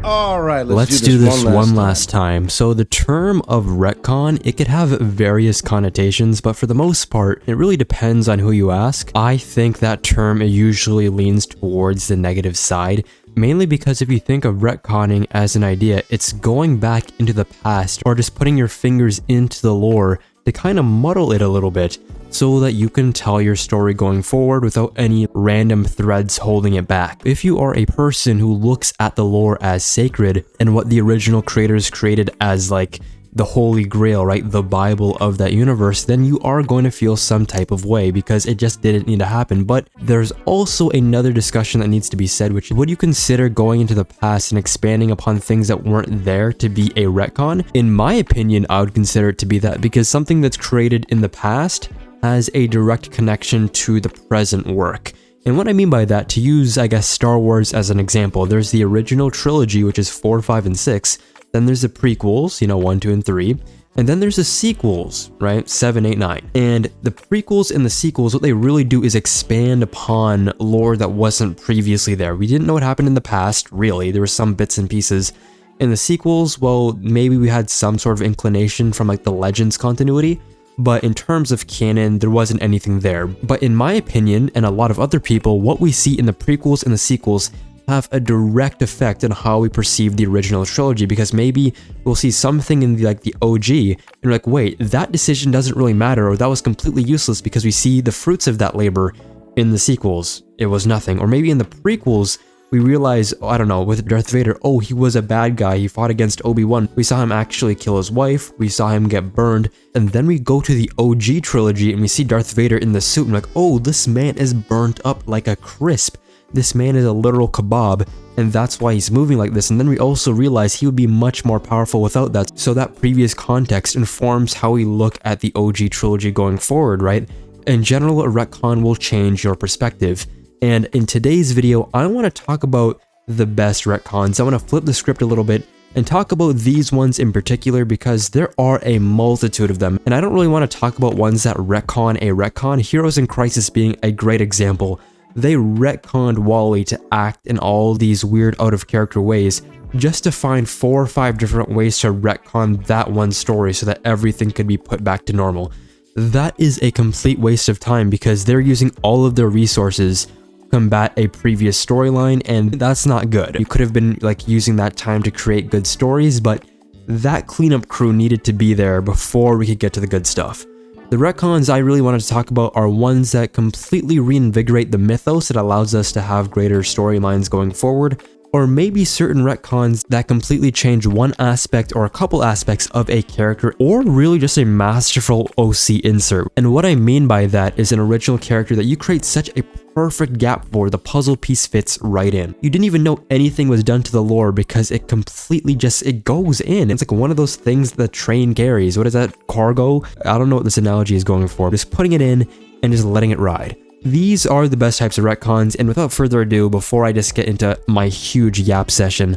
Alright, let's do this one last time. So the term of retcon, it could have various connotations, but for the most part, it really depends on who you ask. I think that term usually leans towards the negative side, mainly because if you think of retconning as an idea, it's going back into the past or just putting your fingers into the lore to kind of muddle it a little bit so that you can tell your story going forward without any random threads holding it back. If you are a person who looks at the lore as sacred and what the original creators created as like the holy grail, right, the Bible of that universe, then you are going to feel some type of way because it just didn't need to happen. But there's also another discussion that needs to be said, which is, would you consider going into the past and expanding upon things that weren't there to be a retcon? In my opinion, I would consider it to be that, because something that's created in the past has a direct connection to the present work. And what I mean by that, to use, I guess, Star Wars as an example, there's the original trilogy, which is 4, 5, and 6. Then there's the prequels, 1, 2, and 3. And then there's the sequels, right? 7, 8, 9. And the prequels and the sequels, what they really do is expand upon lore that wasn't previously there. We didn't know what happened in the past, really. There were some bits and pieces. In the sequels, well, maybe we had some sort of inclination from like the Legends continuity, but in terms of canon, there wasn't anything there. But in my opinion, and a lot of other people, what we see in the prequels and the sequels have a direct effect on how we perceive the original trilogy, because maybe we'll see something in the OG and we're like, wait, that decision doesn't really matter, or that was completely useless, because we see the fruits of that labor in the sequels. It was nothing. Or maybe in the prequels, we realize, I don't know, with Darth Vader, oh, he was a bad guy, he fought against Obi-Wan, we saw him actually kill his wife, we saw him get burned, and then we go to the OG trilogy and we see Darth Vader in the suit and we're like, oh, this man is burnt up like a crisp. This man is a literal kebab, and that's why he's moving like this. And then we also realize he would be much more powerful without that. So that previous context informs how we look at the OG trilogy going forward, right? In general, a retcon will change your perspective. And in today's video, I want to talk about the best retcons. I want to flip the script a little bit and talk about these ones in particular, because there are a multitude of them. And I don't really want to talk about ones that retcon a retcon, Heroes in Crisis being a great example. They retconned Wally to act in all these weird out-of-character ways just to find 4 or 5 different ways to retcon that one story so that everything could be put back to normal. That is a complete waste of time, because they're using all of their resources to combat a previous storyline, and that's not good. You could have been using that time to create good stories, but that cleanup crew needed to be there before we could get to the good stuff. The retcons I really wanted to talk about are ones that completely reinvigorate the mythos that allows us to have greater storylines going forward, or maybe certain retcons that completely change one aspect or a couple aspects of a character, or really just a masterful OC insert. And what I mean by that is an original character that you create such a perfect gap for, the puzzle piece fits right in. You didn't even know anything was done to the lore because it completely it goes in. It's like one of those things the train carries. What is that? Cargo? I don't know what this analogy is going for. Just putting it in and just letting it ride. These are the best types of retcons, and without further ado, before I just get into my huge yap session,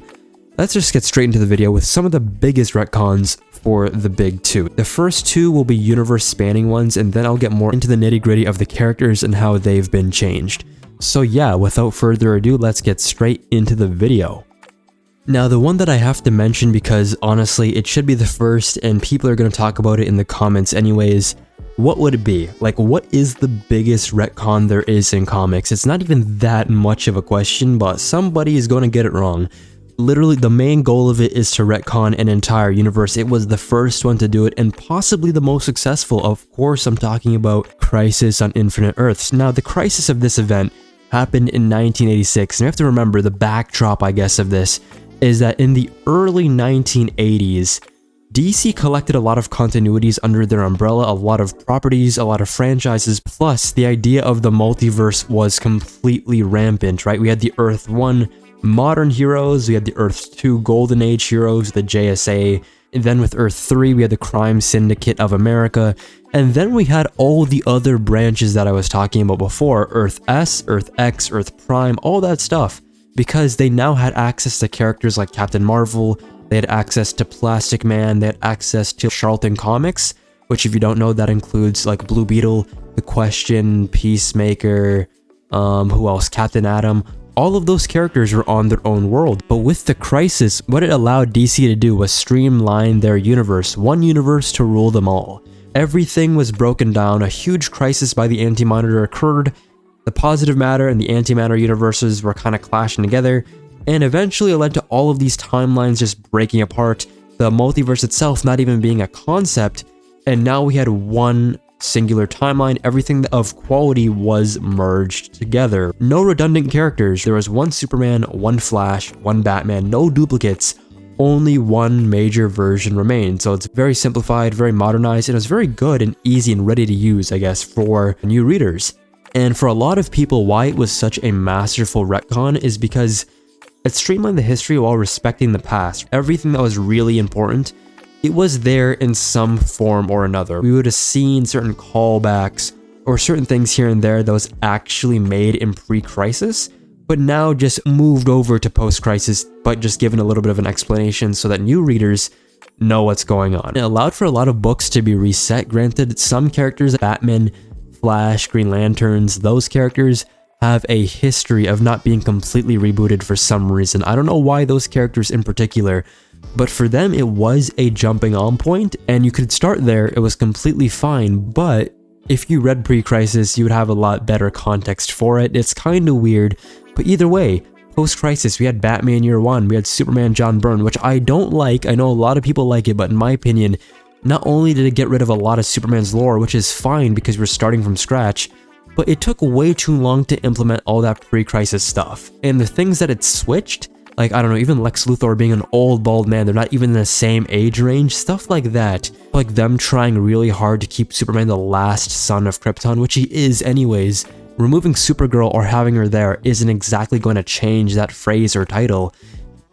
let's just get straight into the video with some of the biggest retcons for the big two. The first two will be universe spanning ones, and then I'll get more into the nitty gritty of the characters and how they've been changed. So yeah, without further ado, let's get straight into the video. Now, the one that I have to mention, because honestly, it should be the first and people are going to talk about it in the comments anyways, what would it be? What is the biggest retcon there is in comics? It's not even that much of a question, but somebody is going to get it wrong. Literally, the main goal of it is to retcon an entire universe. It was the first one to do it, and possibly the most successful. Of course, I'm talking about Crisis on Infinite Earths. Now, the crisis of this event happened in 1986, and you have to remember the backdrop, I guess, of this is that in the early 1980s, DC collected a lot of continuities under their umbrella, a lot of properties, a lot of franchises, plus the idea of the multiverse was completely rampant, right? We had the Earth 1 modern heroes, we had the Earth 2 Golden Age heroes, the JSA, and then with Earth 3 we had the Crime Syndicate of America, and then we had all the other branches that I was talking about before, Earth S, Earth X, Earth Prime, all that stuff, because they now had access to characters like Captain Marvel. They had access to Plastic Man, they had access to Charlton Comics, which if you don't know, that includes Blue Beetle, The Question, Peacemaker, who else? Captain Atom, all of those characters were on their own world. But with the Crisis, what it allowed DC to do was streamline their universe, one universe to rule them all. Everything was broken down, a huge crisis by the Anti-Monitor occurred, the positive matter and the antimatter universes were kind of clashing together, and eventually it led to all of these timelines just breaking apart, the multiverse itself not even being a concept, and now we had one singular timeline. Everything of quality was merged together. No redundant characters. There was one Superman, one Flash, one Batman, no duplicates. Only one major version remained. So it's very simplified, very modernized, and it's very good and easy and ready to use, I guess, for new readers. And for a lot of people, why it was such a masterful retcon is because it streamlined the history while respecting the past. Everything that was really important, it was there in some form or another. We would have seen certain callbacks or certain things here and there that was actually made in pre-crisis, but now just moved over to post-crisis, but just given a little bit of an explanation so that new readers know what's going on. It allowed for a lot of books to be reset. Granted, some characters, Batman, Flash, Green Lanterns, those characters have a history of not being completely rebooted for some reason. I don't know why those characters in particular, but for them it was a jumping on point, and you could start there, it was completely fine, but if you read pre-crisis, you would have a lot better context for it. It's kind of weird, but either way, post-crisis, we had Batman Year One, we had Superman John Byrne, which I don't like. I know a lot of people like it, but in my opinion, not only did it get rid of a lot of Superman's lore, which is fine because we're starting from scratch, but it took way too long to implement all that pre-crisis stuff. And the things that it switched, like, I don't know, even Lex Luthor being an old bald man, they're not even in the same age range, stuff like that. Like them trying really hard to keep Superman the last son of Krypton, which he is anyways. Removing Supergirl or having her there isn't exactly going to change that phrase or title.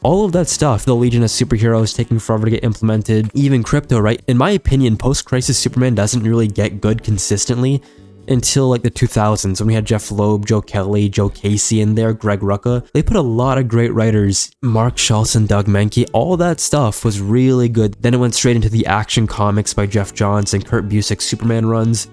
All of that stuff, the Legion of Superheroes taking forever to get implemented, even Krypto, right? In my opinion, post-crisis Superman doesn't really get good consistently until like the 2000s when we had Jeff Loeb, Joe Kelly, Joe Casey in there, Greg Rucka. They put a lot of great writers, Mark Schultz and Doug Menke, all that stuff was really good. Then it went straight into the Action Comics by Jeff Johns and Kurt Busiek Superman runs.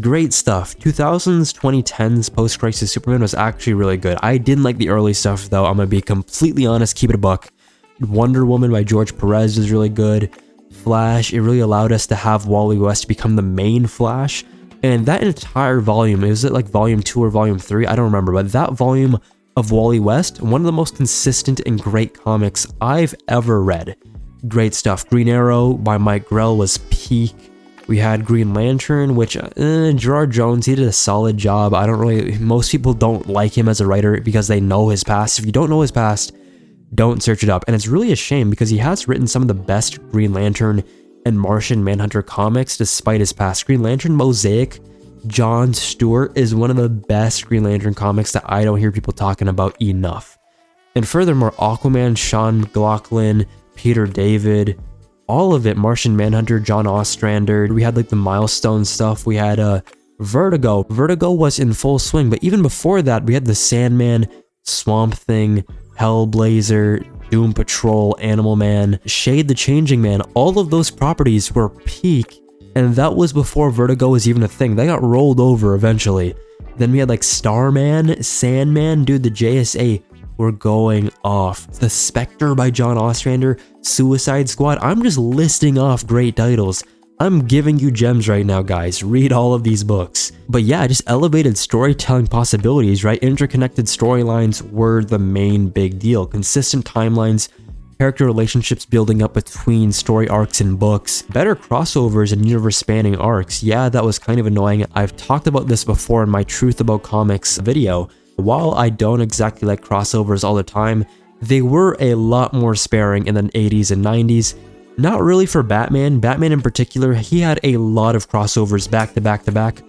Great stuff. 2000s, 2010s post-crisis Superman was actually really good. I didn't like the early stuff though, I'm gonna be completely honest, keep it a buck. Wonder Woman by George Perez was really good. Flash, it really allowed us to have Wally West become the main Flash. And that entire volume, was it like volume 2 or volume 3? I don't remember, but that volume of Wally West, one of the most consistent and great comics I've ever read. Great stuff. Green Arrow by Mike Grell was peak. We had Green Lantern, which Gerard Jones, he did a solid job. I don't really, most people don't like him as a writer because they know his past. If you don't know his past, don't search it up. And it's really a shame because he has written some of the best Green Lantern and Martian Manhunter comics despite his past. Green Lantern Mosaic, John Stewart is one of the best Green Lantern comics that I don't hear people talking about enough. And furthermore, Aquaman, Sean McLaughlin, Peter David, all of it, Martian Manhunter, John Ostrander. We had like the Milestone stuff. We had Vertigo. Vertigo was in full swing, but even before that, we had the Sandman, Swamp Thing, Hellblazer, Doom Patrol, Animal Man, Shade the Changing Man. All of those properties were peak, and that was before Vertigo was even a thing. They got rolled over eventually. Then we had like Starman, Sandman, dude, the JSA were going off. The Spector by John Ostrander, Suicide Squad. I'm just listing off great titles. I'm giving you gems right now, guys. Read all of these books. But yeah, just elevated storytelling possibilities, right? Interconnected storylines were the main big deal. Consistent timelines, character relationships building up between story arcs and books, better crossovers and universe-spanning arcs. Yeah, that was kind of annoying. I've talked about this before in my Truth About Comics video. While I don't exactly like crossovers all the time, they were a lot more sparing in the 80s and 90s. Not really for Batman. Batman in particular, he had a lot of crossovers back to back to back,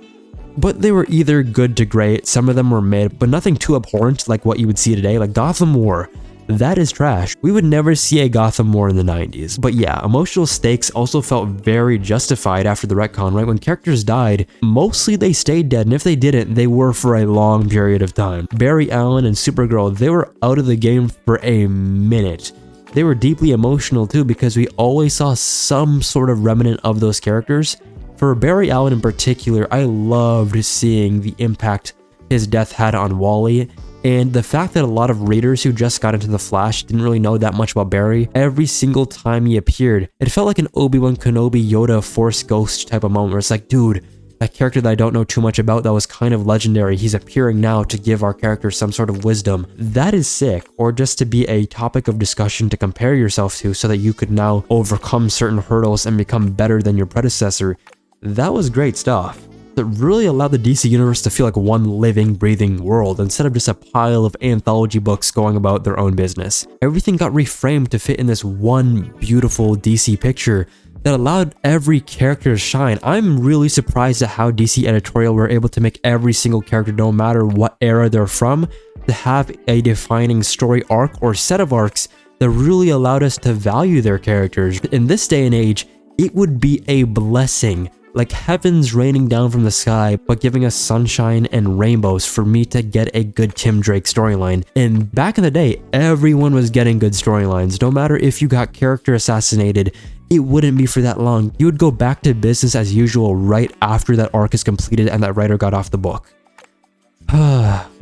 but they were either good to great, some of them were mid, but nothing too abhorrent like what you would see today, like Gotham War. That is trash. We would never see a Gotham War in the 90s. But yeah, emotional stakes also felt very justified after the retcon, right? When characters died, mostly they stayed dead, and if they didn't, they were for a long period of time. Barry Allen and Supergirl, they were out of the game for a minute. They were deeply emotional too because we always saw some sort of remnant of those characters. For Barry Allen in particular, I loved seeing the impact his death had on Wally, And the fact that a lot of readers who just got into The Flash didn't really know that much about Barry, every single time he appeared, it felt like an Obi-Wan Kenobi Yoda Force Ghost type of moment where it's like, dude, that character that I don't know too much about that was kind of legendary, he's appearing now to give our character some sort of wisdom. That is sick. Or just to be a topic of discussion to compare yourself to so that you could now overcome certain hurdles and become better than your predecessor. That was great stuff. It really allowed the DC universe to feel like one living, breathing world instead of just a pile of anthology books going about their own business. Everything got reframed to fit in this one beautiful DC picture that allowed every character to shine. I'm really surprised at how DC editorial were able to make every single character, no matter what era they're from, to have a defining story arc or set of arcs that really allowed us to value their characters. In this day and age, it would be a blessing, like heavens raining down from the sky, but giving us sunshine and rainbows for me to get a good Tim Drake storyline. And back in the day, everyone was getting good storylines. No matter if you got character assassinated, it wouldn't be for that long. You would go back to business as usual right after that arc is completed and that writer got off the book.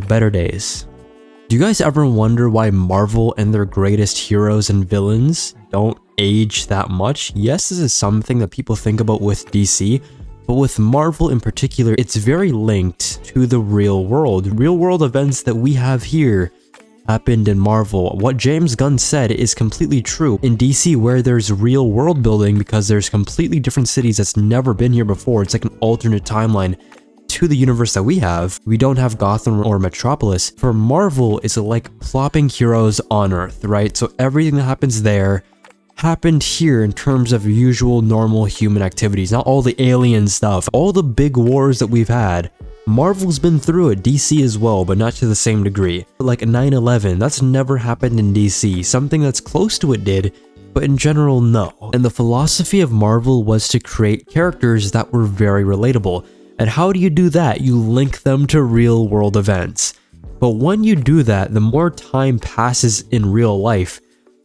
Better days. Do you guys ever wonder why Marvel and their greatest heroes and villains don't age that much? Yes, this is something that people think about with DC, but with Marvel in particular, it's very linked to the real world. Real world events that we have here happened in Marvel. What James Gunn said is completely true. In DC, where there's real world building because there's completely different cities that's never been here before, it's like an alternate timeline to the universe that we have. We don't have Gotham or Metropolis. For Marvel, it's like plopping heroes on Earth, right? So everything that happens there happened here in terms of usual normal human activities, not all the alien stuff. All the big wars that we've had, Marvel's been through it, DC as well, but not to the same degree. Like 9/11, that's never happened in DC. Something that's close to it did, but in general, no. And the philosophy of Marvel was to create characters that were very relatable. And how do you do that? You link them to real world events. But when you do that, the more time passes in real life,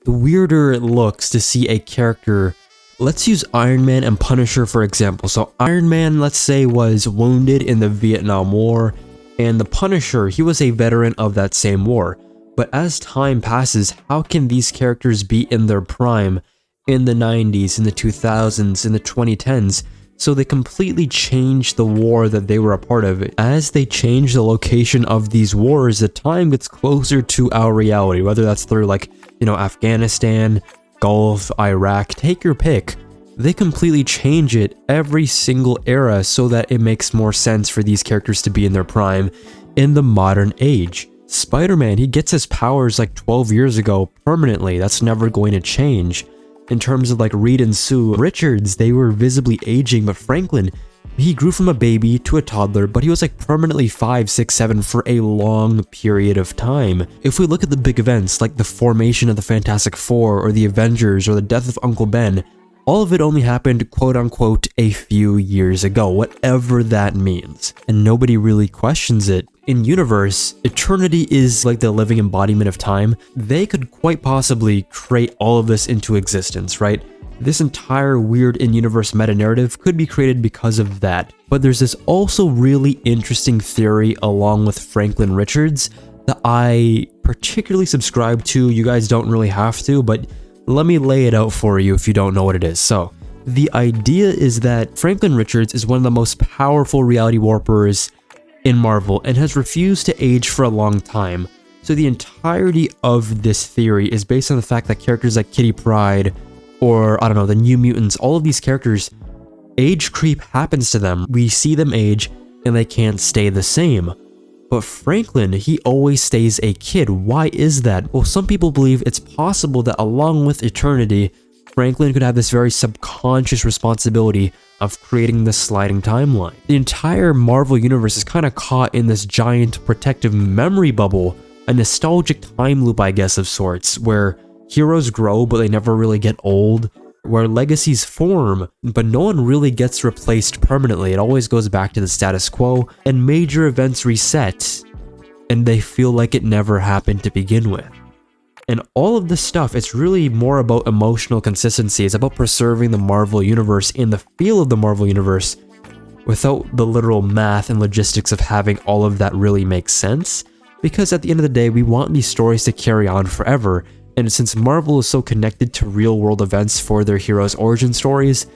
the weirder it looks to see a character. Let's use Iron Man and Punisher for example. So Iron Man, let's say, was wounded in the Vietnam War, and the Punisher, he was a veteran of that same war. But as time passes, how can these characters be in their prime in the 90s, in the 2000s, in the 2010s? So they completely change the war that they were a part of. As they change the location of these wars, the time gets closer to our reality, whether that's through like, Afghanistan, Gulf, Iraq, take your pick. They completely change it every single era so that it makes more sense for these characters to be in their prime in the modern age. Spider-Man, he gets his powers like 12 years ago permanently. That's never going to change. In terms of like Reed and Sue Richards, they were visibly aging, but Franklin, he grew from a baby to a toddler, but he was like permanently 5, 6, 7 for a long period of time. If we look at the big events like the formation of the Fantastic Four or the Avengers or the death of Uncle Ben, all of it only happened quote unquote a few years ago, whatever that means. And nobody really questions it. In universe, eternity is like the living embodiment of time. They could quite possibly create all of this into existence, right? This entire weird in-universe meta-narrative could be created because of that. But there's this also really interesting theory along with Franklin Richards that I particularly subscribe to. You guys don't really have to, but let me lay it out for you if you don't know what it is. So, the idea is that Franklin Richards is one of the most powerful reality warpers in Marvel and has refused to age for a long time. So the entirety of this theory is based on the fact that characters like Kitty Pryde or, I don't know, the New Mutants, all of these characters, age creep happens to them. We see them age and they can't stay the same. But Franklin, he always stays a kid. Why is that? Well, some people believe it's possible that along with eternity, Franklin could have this very subconscious responsibility of creating this sliding timeline. The entire Marvel universe is kind of caught in this giant protective memory bubble, a nostalgic time loop, I guess, of sorts, where heroes grow but they never really get old, where legacies form, but no one really gets replaced permanently. It always goes back to the status quo, and major events reset, and they feel like it never happened to begin with. And all of this stuff, it's really more about emotional consistency. It's about preserving the Marvel Universe in the feel of the Marvel Universe without the literal math and logistics of having all of that really make sense. Because at the end of the day, we want these stories to carry on forever, and since Marvel is so connected to real-world events for their heroes' origin stories,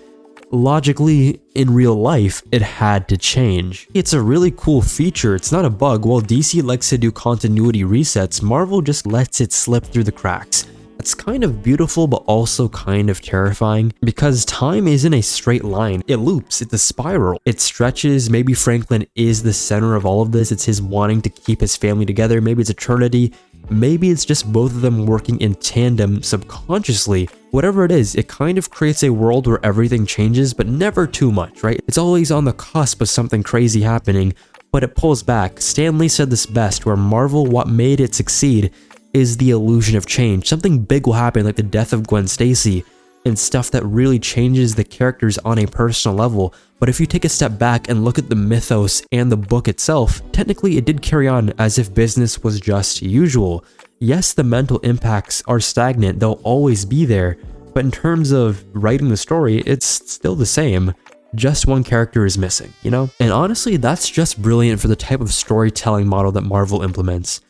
logically, in real life, it had to change. It's a really cool feature, it's not a bug. While DC likes to do continuity resets, Marvel just lets it slip through the cracks. It's kind of beautiful, but also kind of terrifying, because time isn't a straight line. It loops, it's a spiral. It stretches. Maybe Franklin is the center of all of this. It's his wanting to keep his family together. Maybe it's eternity. Maybe it's just both of them working in tandem subconsciously. Whatever it is, it kind of creates a world where everything changes, but never too much, right? It's always on the cusp of something crazy happening, but it pulls back. Stan Lee said this best, where Marvel, what made it succeed is the illusion of change. Something big will happen, like the death of Gwen Stacy, and stuff that really changes the characters on a personal level. But if you take a step back and look at the mythos and the book itself, technically it did carry on as if business was just usual. Yes, the mental impacts are stagnant, they'll always be there, but in terms of writing the story, it's still the same. Just one character is missing, you know? And honestly, that's just brilliant for the type of storytelling model that Marvel implements.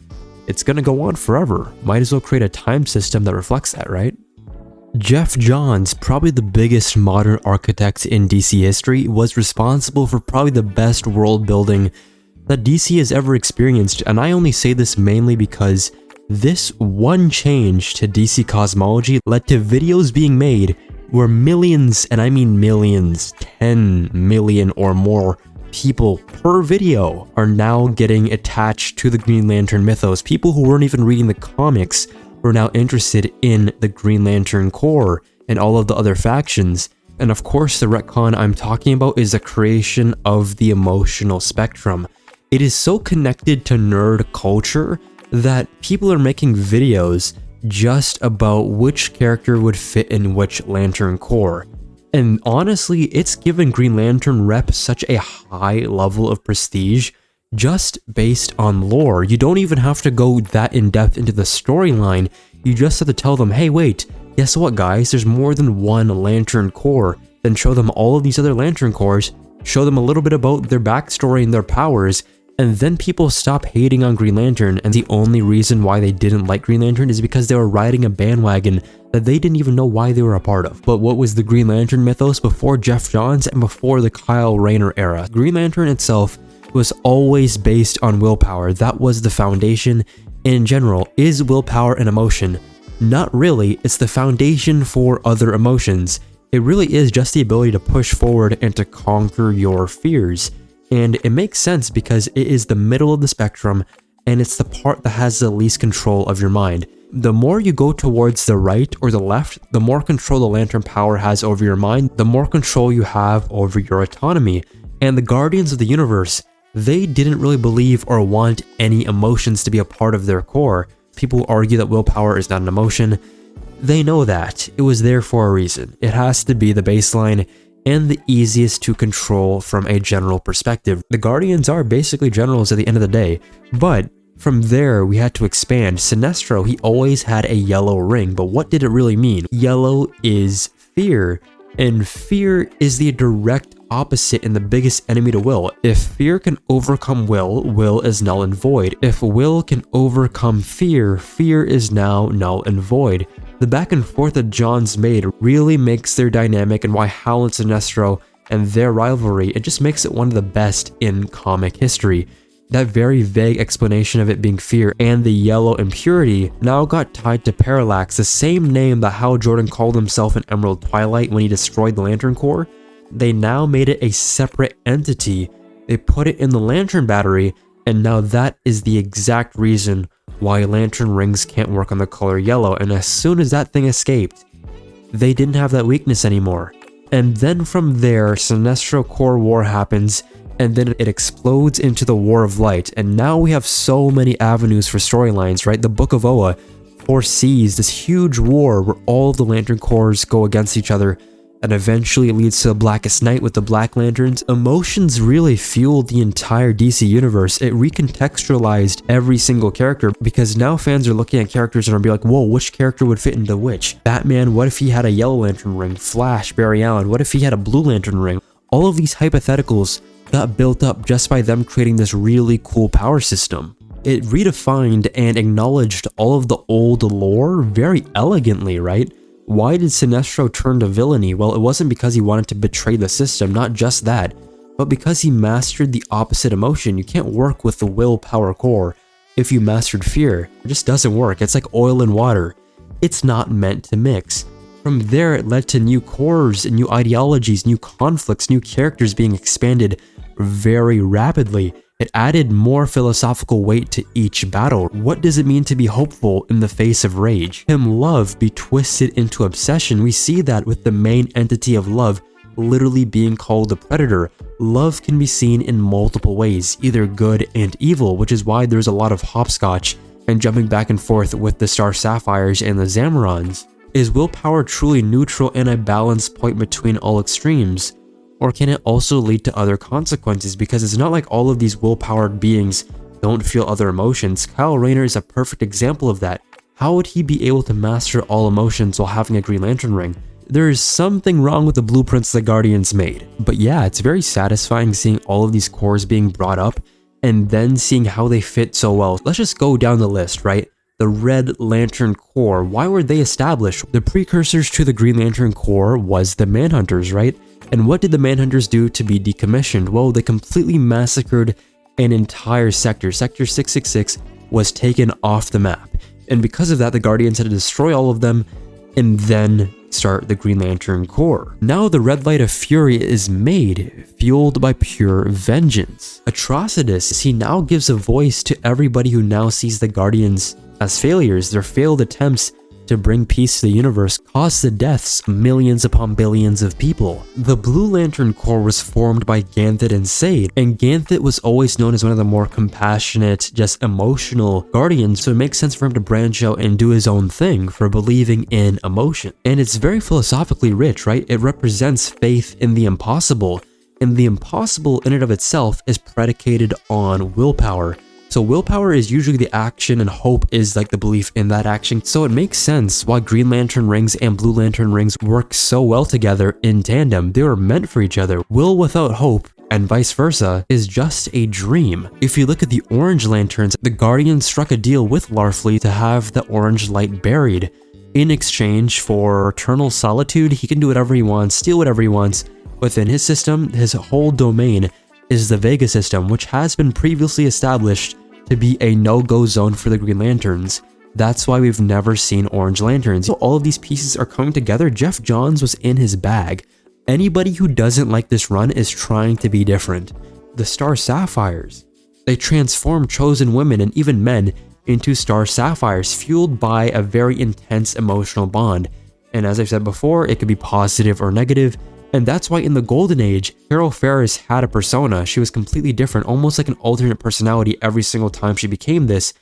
It's gonna go on forever. Might as well create a time system that reflects that, right? Jeff Johns, probably the biggest modern architect in DC history, was responsible for probably the best world building that DC has ever experienced, and I only say this mainly because this one change to DC cosmology led to videos being made where millions, and I mean millions, 10 million or more people per video are now getting attached to the Green Lantern mythos. People who weren't even reading the comics were now interested in the Green Lantern Corps and all of the other factions. And of course, the retcon I'm talking about is the creation of the emotional spectrum. It is so connected to nerd culture that people are making videos just about which character would fit in which Lantern Corps. And honestly, it's given Green Lantern rep such a high level of prestige just based on lore. You don't even have to go that in depth into the storyline. You just have to tell them, hey wait, guess what guys, there's more than one Lantern Corps. Then show them all of these other Lantern Corps, show them a little bit about their backstory and their powers, and then people stop hating on Green Lantern. And the only reason why they didn't like Green Lantern is because they were riding a bandwagon that they didn't even know why they were a part of. But what was the Green Lantern mythos before Jeff Johns and before the Kyle Rayner era? Green Lantern itself was always based on willpower. That was the foundation. In general, is willpower an emotion? Not really. It's the foundation for other emotions. It really is just the ability to push forward and to conquer your fears. And it makes sense because it is the middle of the spectrum, and it's the part that has the least control of your mind. The more you go towards the right or the left, the more control the Lantern power has over your mind, the more control you have over your autonomy. And the Guardians of the Universe, they didn't really believe or want any emotions to be a part of their core. People argue that willpower is not an emotion. They know that. It was there for a reason. It has to be the baseline and the easiest to control from a general perspective. The Guardians are basically generals at the end of the day, but from there we had to expand. Sinestro, he always had a yellow ring, but what did it really mean? Yellow is fear, and fear is the direct opposite and the biggest enemy to will. If fear can overcome will, will is null and void. If will can overcome fear, fear is now null and void. The back and forth that Johns made really makes their dynamic, and why Hal and Sinestro and their rivalry, it just makes it one of the best in comic history. That very vague explanation of it being fear and the yellow impurity now got tied to Parallax, the same name that Hal Jordan called himself in Emerald Twilight when he destroyed the Lantern Corps. They now made it a separate entity. They put it in the Lantern Battery, and now that is the exact reason why Lantern rings can't work on the color yellow. And as soon as that thing escaped, they didn't have that weakness anymore. And then from there, Sinestro Corps War happens, and then it explodes into the War of Light. And now we have so many avenues for storylines, right? The Book of Oa foresees this huge war where all of the Lantern Corps go against each other, and eventually it leads to the Blackest Night with the Black Lanterns. Emotions really fueled the entire DC universe. It recontextualized every single character, because now fans are looking at characters and are being like, whoa, which character would fit into which? Batman, what if he had a yellow lantern ring? Flash, Barry Allen, what if he had a blue lantern ring? All of these hypotheticals got built up just by them creating this really cool power system. It redefined and acknowledged all of the old lore very elegantly, right? Why did Sinestro turn to villainy? Well, it wasn't because he wanted to betray the system, not just that, but because he mastered the opposite emotion. You can't work with the willpower core if you mastered fear. It just doesn't work. It's like oil and water. It's not meant to mix. From there, it led to new cores, new ideologies, new conflicts, new characters being expanded very rapidly. It added more philosophical weight to each battle. What does it mean to be hopeful in the face of rage? Can love be twisted into obsession? We see that with the main entity of love literally being called the Predator. Love can be seen in multiple ways, either good and evil, which is why there's a lot of hopscotch and jumping back and forth with the Star Sapphires and the Zamorons. Is willpower truly neutral and a balance point between all extremes? Or can it also lead to other consequences? Because it's not like all of these willpowered beings don't feel other emotions. Kyle Rayner is a perfect example of that. How would he be able to master all emotions while having a Green Lantern ring? There is something wrong with the blueprints the Guardians made. But yeah, it's very satisfying seeing all of these cores being brought up and then seeing how they fit so well. Let's just go down the list, right? The Red Lantern Corps, why were they established? The precursors to the Green Lantern Corps was the Manhunters, right? And what did the Manhunters do to be decommissioned? Well, they completely massacred an entire sector. Sector 666 was taken off the map. And because of that, the Guardians had to destroy all of them and then start the Green Lantern Corps. Now the Red Light of Fury is made, fueled by pure vengeance. Atrocitus, he now gives a voice to everybody who now sees the Guardians as failures. Their failed attempts to bring peace to the universe caused the deaths of millions upon billions of people. The Blue Lantern Corps was formed by Ganthet and Sade, and Ganthet was always known as one of the more compassionate, just emotional Guardians, so it makes sense for him to branch out and do his own thing for believing in emotion. And it's very philosophically rich, right? It represents faith in the impossible, and the impossible in and of itself is predicated on willpower. So willpower is usually the action and hope is like the belief in that action. So it makes sense why Green Lantern rings and Blue Lantern rings work so well together in tandem. They were meant for each other. Will without hope and vice versa is just a dream. If you look at the Orange Lanterns, the Guardians struck a deal with Larfleet to have the orange light buried. In exchange for eternal solitude, he can do whatever he wants, steal whatever he wants. Within his system, his whole domain is the Vega system, which has been previously established to be a no-go zone for the Green Lanterns. That's why we've never seen Orange Lanterns. So all of these pieces are coming together. Jeff Johns was in his bag. Anybody who doesn't like this run is trying to be different. The Star Sapphires, they transform chosen women and even men into Star Sapphires, fueled by a very intense emotional bond. And as I've said before, it could be positive or negative. And that's why in the Golden Age, Carol Ferris had a persona. She was completely different, almost like an alternate personality every single time she became this.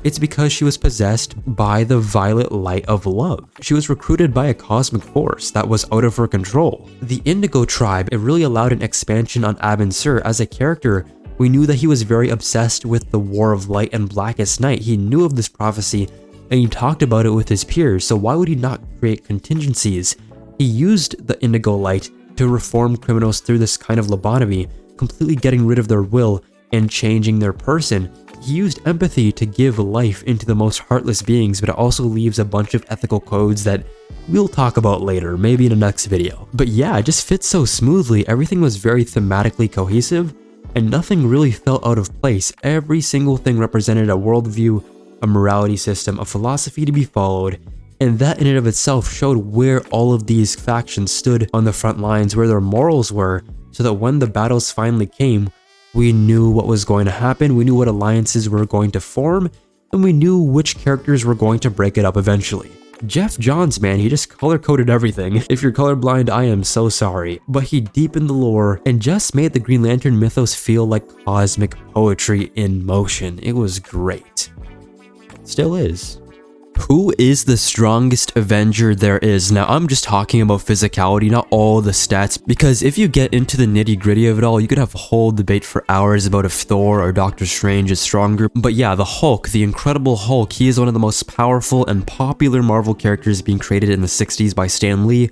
It's because she was possessed by the violet light of love. She was recruited by a cosmic force that was out of her control. The Indigo Tribe, it really allowed an expansion on Abin Sur as a character. We knew that he was very obsessed with the War of Light and Blackest Night. He knew of this prophecy and he talked about it with his peers, so why would he not create contingencies? He used the Indigo Light to reform criminals through this kind of lobotomy, completely getting rid of their will and changing their person. He used empathy to give life into the most heartless beings, but it also leaves a bunch of ethical codes that we'll talk about later, maybe in a next video. But yeah, it just fits so smoothly. Everything was very thematically cohesive, and nothing really felt out of place. Every single thing represented a worldview, a morality system, a philosophy to be followed, and that in and of itself showed where all of these factions stood on the front lines, where their morals were, so that when the battles finally came, we knew what was going to happen, we knew what alliances were going to form, and we knew which characters were going to break it up eventually. Jeff Johns, man, he just color-coded everything. If you're colorblind, I am so sorry. But he deepened the lore and just made the Green Lantern mythos feel like cosmic poetry in motion. It was great. Still is. Who is the strongest Avenger there is? Now, I'm just talking about physicality, not all the stats, because if you get into the nitty-gritty of it all, you could have a whole debate for hours about if Thor or Doctor Strange is stronger. But yeah, the Hulk, the Incredible Hulk, he is one of the most powerful and popular Marvel characters being created in the 60s by Stan Lee.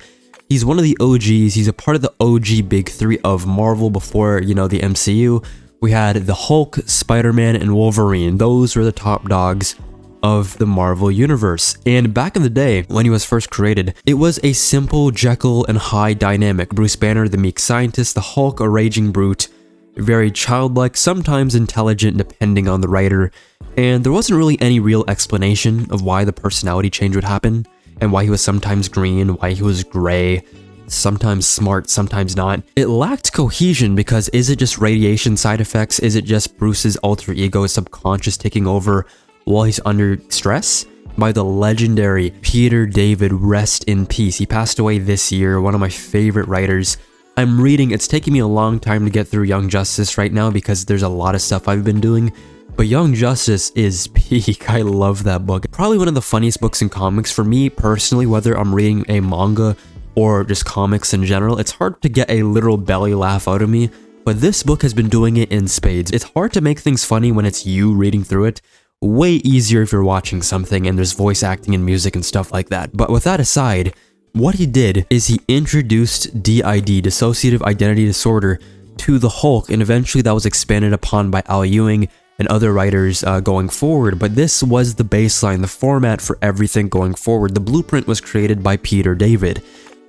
He's one of the OGs, he's a part of the OG Big Three of Marvel before, you know, the MCU. we had the Hulk, Spider-Man, and Wolverine. Those were the top dogs of the Marvel Universe. And back in the day, when he was first created, it was a simple Jekyll and Hyde dynamic. Bruce Banner, the meek scientist, the Hulk, a raging brute, very childlike, sometimes intelligent depending on the writer, and there wasn't really any real explanation of why the personality change would happen, and why he was sometimes green, why he was gray, sometimes smart, sometimes not. It lacked cohesion because is it just radiation side effects? Is it just Bruce's alter ego subconscious taking over while he's under stress? By the legendary Peter David, rest in peace. He passed away this year, one of my favorite writers. I'm reading, it's taking me a long time to get through Young Justice right now because there's a lot of stuff I've been doing, but Young Justice is peak. I love that book. Probably one of the funniest books in comics for me personally, whether I'm reading a manga or just comics in general. It's hard to get a literal belly laugh out of me, but this book has been doing it in spades. It's hard to make things funny when it's you reading through it. Way easier if you're watching something and there's voice acting and music and stuff like that. But with that aside, what he did is he introduced DID, Dissociative Identity Disorder, to the Hulk, and eventually that was expanded upon by Al Ewing and other writers going forward. But this was the baseline, the format for everything going forward. The blueprint was created by Peter David.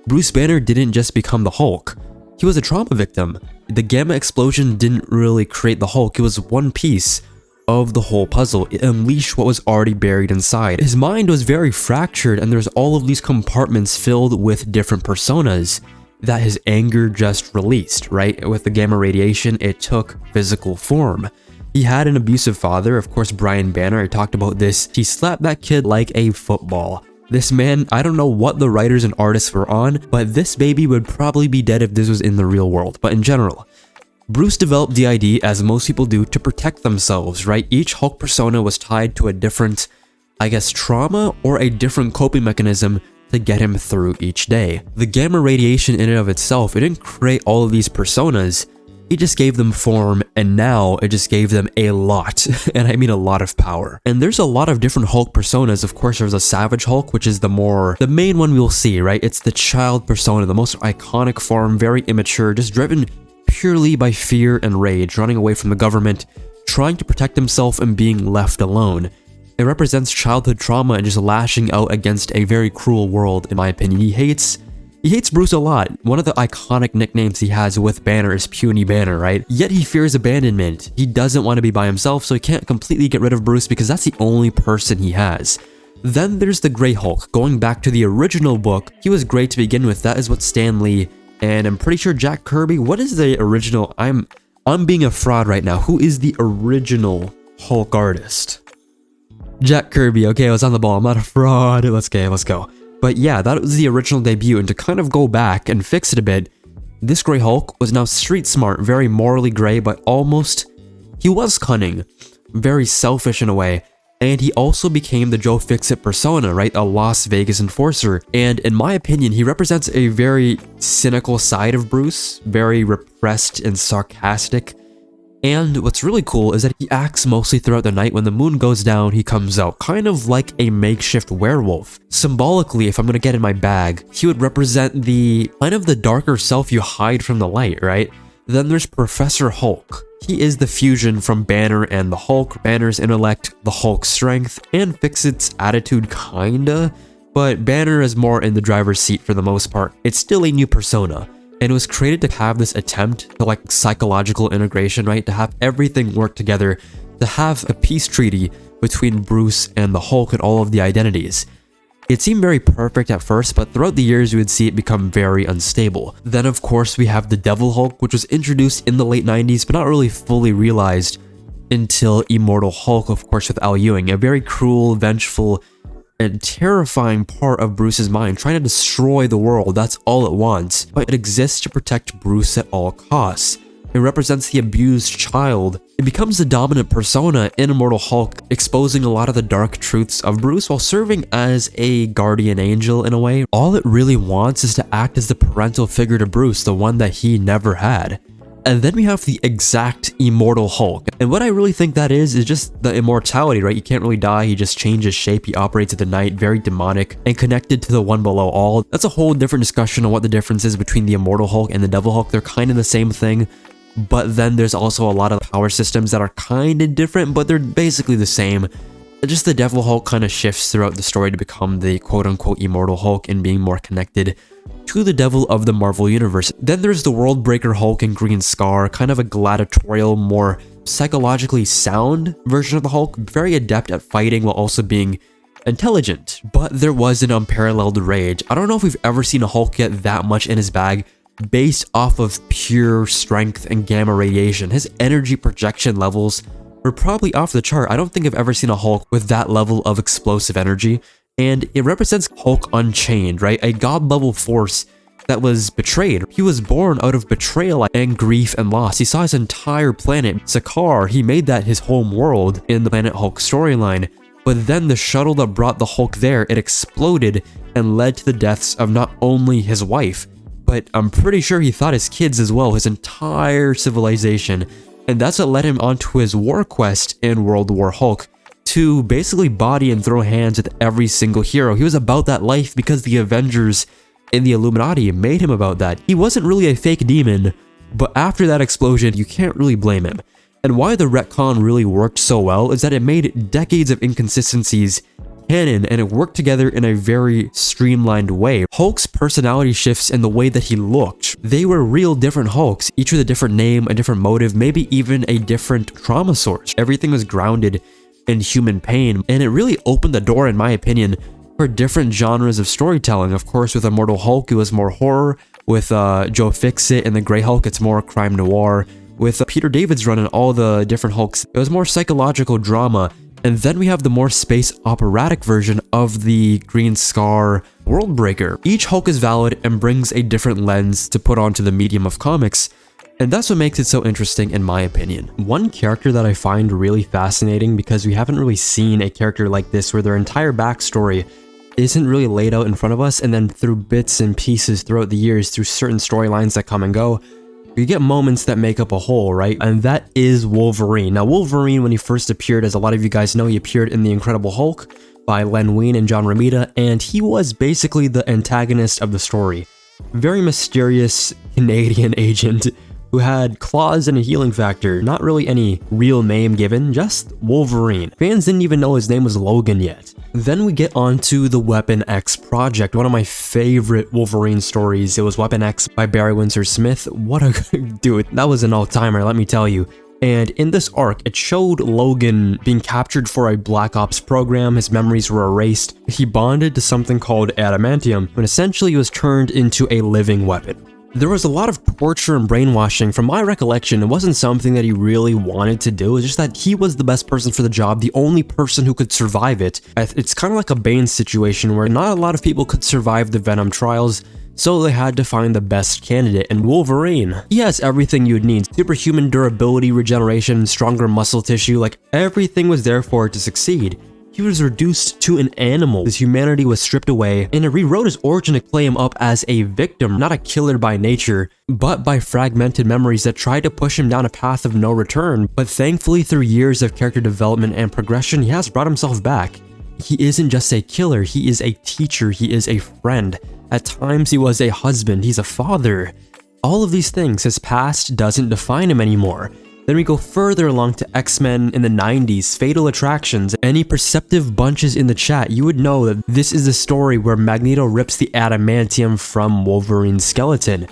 Bruce Banner didn't just become the Hulk. He was a trauma victim. The gamma explosion didn't really create the Hulk. It was one piece of the whole puzzle. It unleashed what was already buried inside. His mind was very fractured, and there's all of these compartments filled with different personas that his anger just released, right? With the gamma radiation, it took physical form. He had an abusive father, of course, Brian Banner. I talked about this. He slapped that kid like a football. This man, I don't know what the writers and artists were on, but this baby would probably be dead if this was in the real world. But in general, Bruce developed DID, as most people do, to protect themselves, right? Each Hulk persona was tied to a different, I guess, trauma or a different coping mechanism to get him through each day. The gamma radiation in and of itself, it didn't create all of these personas, it just gave them form, and now it just gave them a lot, and I mean a lot of power. And there's a lot of different Hulk personas. Of course, there's a Savage Hulk, which is the main one we'll see, right? It's the child persona, the most iconic form, very immature, just driven purely by fear and rage, running away from the government, trying to protect himself and being left alone. It represents childhood trauma and just lashing out against a very cruel world, in my opinion. He hates Bruce a lot. One of the iconic nicknames he has with Banner is Puny Banner, right? Yet he fears abandonment. He doesn't want to be by himself, so he can't completely get rid of Bruce because that's the only person he has. Then there's the Grey Hulk. Going back to the original book, he was great to begin with. That is what Stan Lee and I'm pretty sure Jack Kirby. What is the original? I'm being a fraud right now. Who is the original Hulk artist? Jack Kirby. Okay, I was on the ball. I'm not a fraud. Let's go. But yeah, that was the original debut, and to kind of go back and fix it a bit, this Grey Hulk was now street smart, very morally gray, but he was cunning, very selfish in a way. And he also became the Joe Fix-It persona, right? A Las Vegas enforcer. And in my opinion, he represents a very cynical side of Bruce, very repressed and sarcastic. And what's really cool is that he acts mostly throughout the night. When the moon goes down, he comes out, kind of like a makeshift werewolf. Symbolically, if I'm gonna get in my bag, he would represent the kind of the darker self you hide from the light, right? Then there's Professor Hulk. He is the fusion from Banner and the Hulk, Banner's intellect, the Hulk's strength, and Fix-It's attitude kinda, but Banner is more in the driver's seat for the most part. It's still a new persona, and it was created to have this attempt to like psychological integration, right? To have everything work together, to have a peace treaty between Bruce and the Hulk and all of the identities. It seemed very perfect at first, but throughout the years, you would see it become very unstable. Then, of course, we have the Devil Hulk, which was introduced in the late 90s, but not really fully realized until Immortal Hulk, of course, with Al Ewing. A very cruel, vengeful, and terrifying part of Bruce's mind, trying to destroy the world. That's all it wants, but it exists to protect Bruce at all costs. It represents the abused child. It becomes the dominant persona in Immortal Hulk, exposing a lot of the dark truths of Bruce while serving as a guardian angel in a way. All it really wants is to act as the parental figure to Bruce, the one that he never had. And then we have the exact Immortal Hulk. And what I really think that is just the immortality, right? You can't really die, he just changes shape, he operates at the night, very demonic, and connected to the one below all. That's a whole different discussion on what the difference is between the Immortal Hulk and the Devil Hulk. They're kind of the same thing. but then there's also a lot of power systems that are kind of different, but they're basically the same. Just the Devil Hulk kind of shifts throughout the story to become the quote-unquote immortal Hulk and being more connected to the devil of the Marvel Universe. Then there's the Worldbreaker Hulk and Green Scar, kind of a gladiatorial, more psychologically sound version of the Hulk, very adept at fighting while also being intelligent. But there was an unparalleled rage. I don't know if we've ever seen a Hulk get that much in his bag based off of pure strength and gamma radiation. His energy projection levels were probably off the chart. I don't think I've ever seen a Hulk with that level of explosive energy, and it represents Hulk Unchained, right? A god-level force that was betrayed. He was born out of betrayal and grief and loss. He saw his entire planet, Sakaar, he made that his home world in the Planet Hulk storyline, but then the shuttle that brought the Hulk there, it exploded and led to the deaths of not only his wife, but I'm pretty sure he thought his kids as well, his entire civilization. And that's what led him onto his war quest in World War Hulk, to basically body and throw hands with every single hero. He was about that life because the Avengers and the Illuminati made him about that. He wasn't really a fake demon, but after that explosion, you can't really blame him. And why the retcon really worked so well is that it made decades of inconsistencies canon, and it worked together in a very streamlined way. Hulk's personality shifts and the way that he looked, they were real different Hulks, each with a different name, a different motive, maybe even a different trauma source. Everything was grounded in human pain, and it really opened the door, in my opinion, for different genres of storytelling. Of course, with Immortal Hulk, it was more horror. With Joe Fixit and the Grey Hulk, it's more crime noir. With Peter David's run and all the different Hulks, it was more psychological drama. And then we have the more space operatic version of the Green Scar Worldbreaker. Each Hulk is valid and brings a different lens to put onto the medium of comics, and that's what makes it so interesting in my opinion. One character that I find really fascinating, because we haven't really seen a character like this where their entire backstory isn't really laid out in front of us, and then through bits and pieces throughout the years, through certain storylines that come and go, you get moments that make up a whole, right? And that is Wolverine. Now, Wolverine, when he first appeared, as a lot of you guys know, he appeared in The Incredible Hulk by Len Wein and John Romita, and he was basically the antagonist of the story. Very mysterious Canadian agent who had claws and a healing factor. Not really any real name given, just Wolverine. Fans didn't even know his name was Logan yet. Then we get on to the Weapon X project, one of my favorite Wolverine stories. It was Weapon X by Barry Windsor Smith. What a dude, that was an all-timer, let me tell you. And in this arc, it showed Logan being captured for a Black Ops program. His memories were erased. He bonded to something called adamantium, and essentially he was turned into a living weapon. There was a lot of torture and brainwashing. From my recollection, it wasn't something that he really wanted to do. It's just that he was the best person for the job, the only person who could survive it. It's kind of like a Bane situation where not a lot of people could survive the Venom trials, so they had to find the best candidate. And Wolverine, he has everything you'd need. Superhuman durability, regeneration, stronger muscle tissue, like everything was there for it to succeed. He was reduced to an animal. His humanity was stripped away, and it rewrote his origin to play him up as a victim, not a killer by nature, but by fragmented memories that tried to push him down a path of no return. But thankfully, through years of character development and progression, he has brought himself back. He isn't just a killer, he is a teacher, he is a friend. At times, he was a husband, he's a father. All of these things, his past doesn't define him anymore. Then we go further along to X-Men in the 90s, Fatal Attractions. Any perceptive bunches in the chat, you would know that this is the story where Magneto rips the adamantium from Wolverine's skeleton.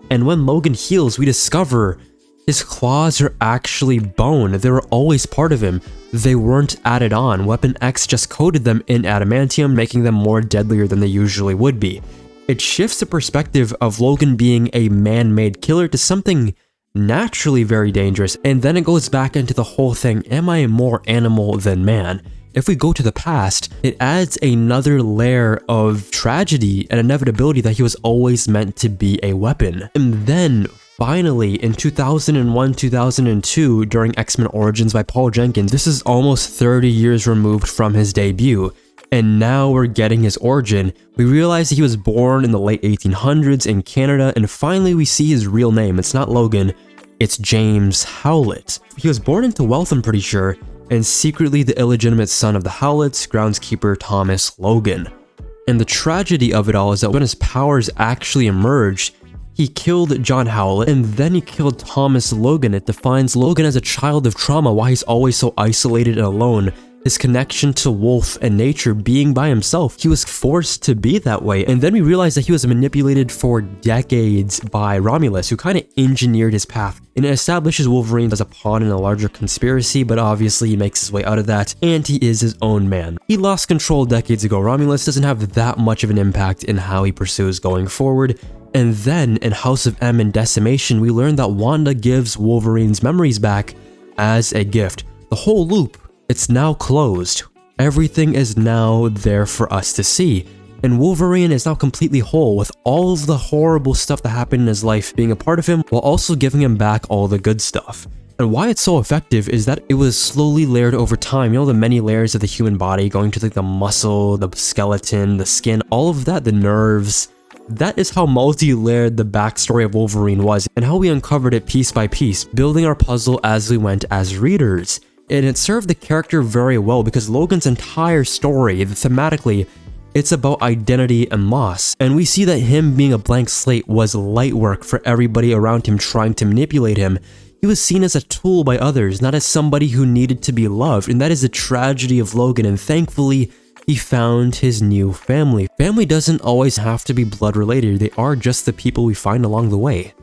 And when Logan heals, we discover his claws are actually bone. They were always part of him. They weren't added on. Weapon X just coated them in adamantium, making them more deadlier than they usually would be. It shifts the perspective of Logan being a man-made killer to something naturally very dangerous, and then it goes back into the whole thing, am I more animal than man? If we go to the past, it adds another layer of tragedy and inevitability that he was always meant to be a weapon. And then finally, in 2001-2002, during X-Men Origins by Paul Jenkins, this is almost 30 years removed from his debut, and now we're getting his origin. We realize that he was born in the late 1800s in Canada, and finally we see his real name. It's not Logan, it's James Howlett. He was born into wealth, I'm pretty sure, and secretly the illegitimate son of the Howletts, groundskeeper Thomas Logan. And the tragedy of it all is that when his powers actually emerged, He killed John Howlett, and then he killed Thomas Logan. It defines Logan as a child of trauma, why he's always so isolated and alone. His connection to Wolf and nature, being by himself. He was forced to be that way. And then we realized that he was manipulated for decades by Romulus, who kind of engineered his path. And it establishes Wolverine as a pawn in a larger conspiracy, but obviously he makes his way out of that, and he is his own man. He lost control decades ago. Romulus doesn't have that much of an impact in how he pursues going forward. And then, in House of M and Decimation, we learn that Wanda gives Wolverine's memories back as a gift. The whole loop, it's now closed. Everything is now there for us to see. And Wolverine is now completely whole, with all of the horrible stuff that happened in his life being a part of him, while also giving him back all the good stuff. And why it's so effective is that it was slowly layered over time. You know, the many layers of the human body, going to like the muscle, the skeleton, the skin, all of that, the nerves. That is how multi-layered the backstory of Wolverine was, and how we uncovered it piece by piece, building our puzzle as we went as readers. And it served the character very well, because Logan's entire story, thematically, it's about identity and loss. And we see that him being a blank slate was light work for everybody around him trying to manipulate him. He was seen as a tool by others, not as somebody who needed to be loved, and that is the tragedy of Logan, and thankfully, he found his new family. Family doesn't always have to be blood related, they are just the people we find along the way.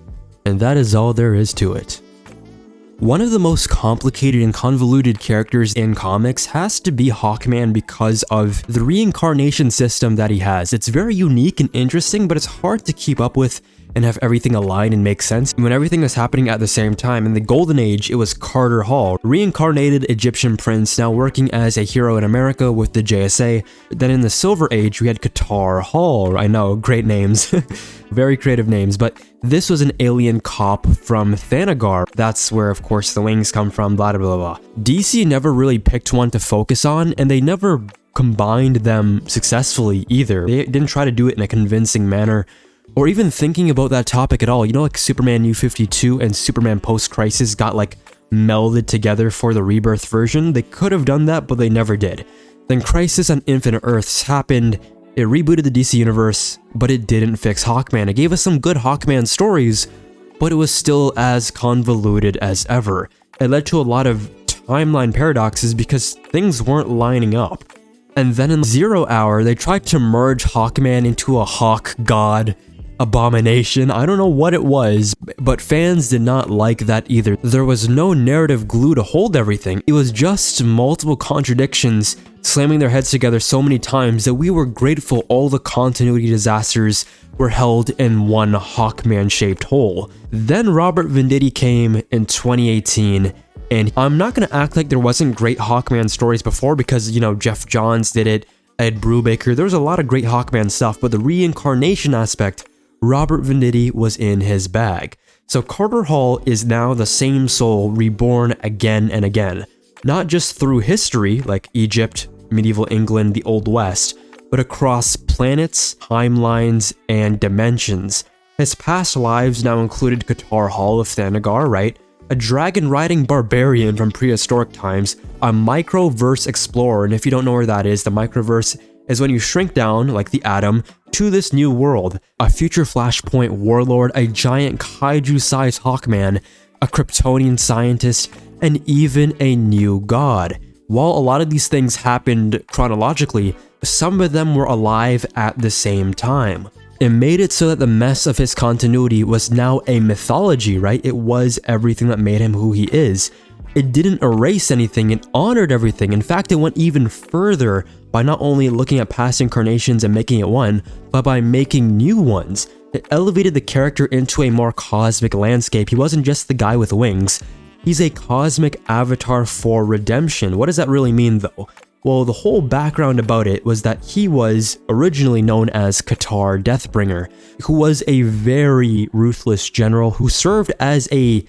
And that is all there is to it. One of the most complicated and convoluted characters in comics has to be Hawkman because of the reincarnation system that he has. It's very unique and interesting, but it's hard to keep up with and have everything align and make sense when everything is happening at the same time. In the Golden Age, it was Carter Hall, reincarnated Egyptian prince now working as a hero in America with the JSA. Then in the Silver Age, we had Qatar Hall. I know, great names. Very creative names, but this was an alien cop from Thanagar. That's where, of course, the wings come from, blah, blah, blah, blah. DC never really picked one to focus on, and they never combined them successfully either. They didn't try to do it in a convincing manner, or even thinking about that topic at all. You know, like Superman New 52 and Superman Post-Crisis got like melded together for the Rebirth version. They could have done that, but they never did. Then Crisis on Infinite Earths happened. It rebooted the DC universe, but it didn't fix Hawkman. It gave us some good Hawkman stories, but it was still as convoluted as ever. It led to a lot of timeline paradoxes because things weren't lining up. And then in Zero Hour, they tried to merge Hawkman into a Hawk God abomination. I don't know what it was, but fans did not like that either. There was no narrative glue to hold everything. It was just multiple contradictions slamming their heads together so many times that we were grateful all the continuity disasters were held in one Hawkman-shaped hole. Then Robert Venditti came in 2018, and I'm not going to act like there wasn't great Hawkman stories before because, you know, Jeff Johns did it, Ed Brubaker, there was a lot of great Hawkman stuff, but the reincarnation aspect, Robert Venditti was in his bag. So Carter Hall is now the same soul reborn again and again, not just through history like Egypt, medieval England, the Old West, but across planets, timelines, and dimensions. His past lives now included Qatar Hall of Thanagar, right? A dragon-riding barbarian from prehistoric times, a microverse explorer, and if you don't know where that is, the microverse is when you shrink down, like the atom, to this new world. A future Flashpoint warlord, a giant kaiju-sized Hawkman, a Kryptonian scientist, and even a new god. While a lot of these things happened chronologically, some of them were alive at the same time. It made it so that the mess of his continuity was now a mythology, right? It was everything that made him who he is. It didn't erase anything, it honored everything. In fact, it went even further by not only looking at past incarnations and making it one, but by making new ones. It elevated the character into a more cosmic landscape. He wasn't just the guy with wings. He's a cosmic avatar for redemption. What does that really mean though? Well, the whole background about it was that he was originally known as Qatar Deathbringer, who was a very ruthless general who served as a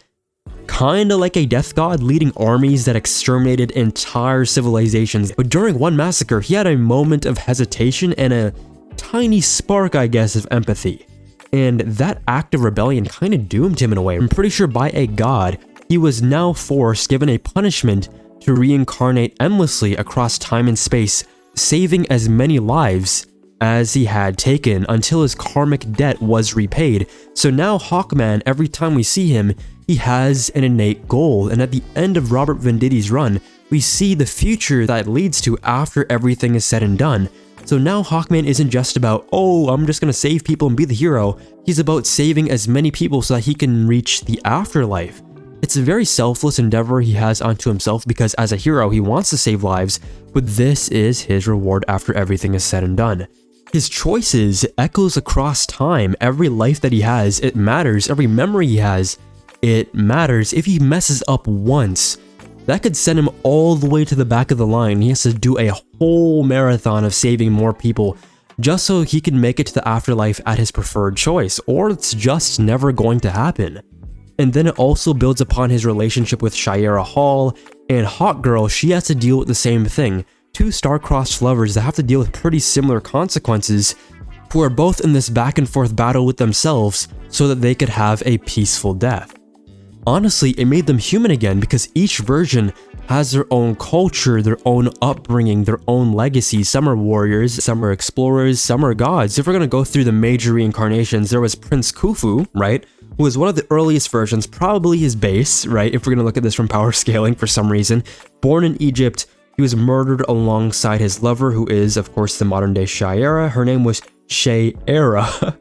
kinda like a death god, leading armies that exterminated entire civilizations. But during one massacre, he had a moment of hesitation and a tiny spark, I guess, of empathy. And that act of rebellion kinda doomed him in a way. I'm pretty sure by a god, he was now forced, given a punishment, to reincarnate endlessly across time and space, saving as many lives as he had taken until his karmic debt was repaid. So now Hawkman, every time we see him, he has an innate goal, and at the end of Robert Venditti's run, we see the future that leads to after everything is said and done. So now Hawkman isn't just about, oh, I'm just gonna save people and be the hero. He's about saving as many people so that he can reach the afterlife. It's a very selfless endeavor he has onto himself because as a hero, he wants to save lives, but this is his reward after everything is said and done. His choices echoes across time. Every life that he has, it matters. Every memory he has, it matters. If he messes up once, that could send him all the way to the back of the line. He has to do a whole marathon of saving more people just so he can make it to the afterlife at his preferred choice, or it's just never going to happen. And then it also builds upon his relationship with Shiera Hall, and Hawkgirl, she has to deal with the same thing. Two star-crossed lovers that have to deal with pretty similar consequences, who are both in this back and forth battle with themselves so that they could have a peaceful death. Honestly, it made them human again because each version has their own culture, their own upbringing, their own legacy. Some are warriors, some are explorers, some are gods. If we're gonna go through the major reincarnations, there was Prince Khufu, right? Who was one of the earliest versions, probably his base, right? If we're gonna look at this from power scaling for some reason. Born in Egypt, he was murdered alongside his lover, who is, of course, the modern-day Shiera. Her name was Shiera.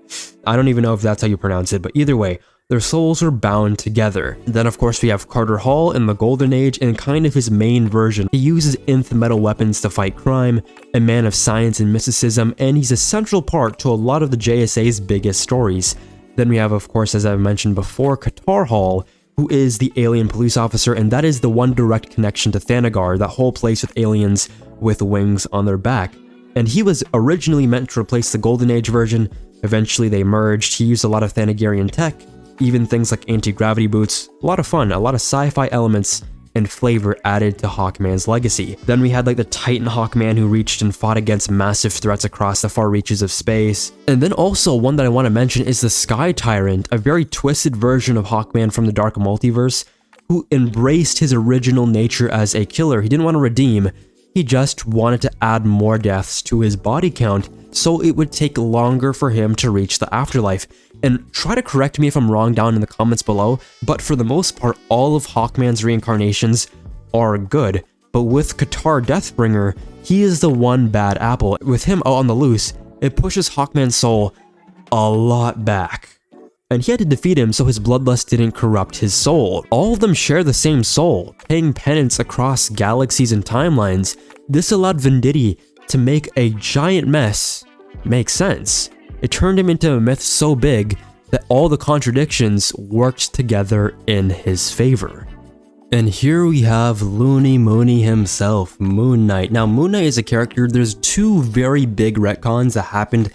I don't even know if that's how you pronounce it, but either way, their souls are bound together. Then, of course, we have Carter Hall in the Golden Age and kind of his main version. He uses nth metal weapons to fight crime, a man of science and mysticism, and he's a central part to a lot of the JSA's biggest stories. Then we have, of course, as I've mentioned before, Qatar Hall, who is the alien police officer, and that is the one direct connection to Thanagar, that whole place with aliens with wings on their back. And he was originally meant to replace the Golden Age version. Eventually they merged. He used a lot of Thanagarian tech, even things like anti-gravity boots. A lot of fun, a lot of sci-fi elements and flavor added to Hawkman's legacy. Then we had like the Titan Hawkman who reached and fought against massive threats across the far reaches of space. And then also one that I want to mention is the Sky Tyrant, a very twisted version of Hawkman from the Dark Multiverse, who embraced his original nature as a killer. He didn't want to redeem, he just wanted to add more deaths to his body count so it would take longer for him to reach the afterlife. And try to correct me if I'm wrong down in the comments below, but for the most part, all of Hawkman's reincarnations are good. But with Qatar Deathbringer, he is the one bad apple. With him out on the loose, it pushes Hawkman's soul a lot back. And he had to defeat him so his bloodlust didn't corrupt his soul. All of them share the same soul, paying penance across galaxies and timelines. This allowed Venditti to make a giant mess make sense. It turned him into a myth so big that all the contradictions worked together in his favor. And here we have Looney Mooney himself, Moon Knight. Now, Moon Knight is a character, there's two very big retcons that happened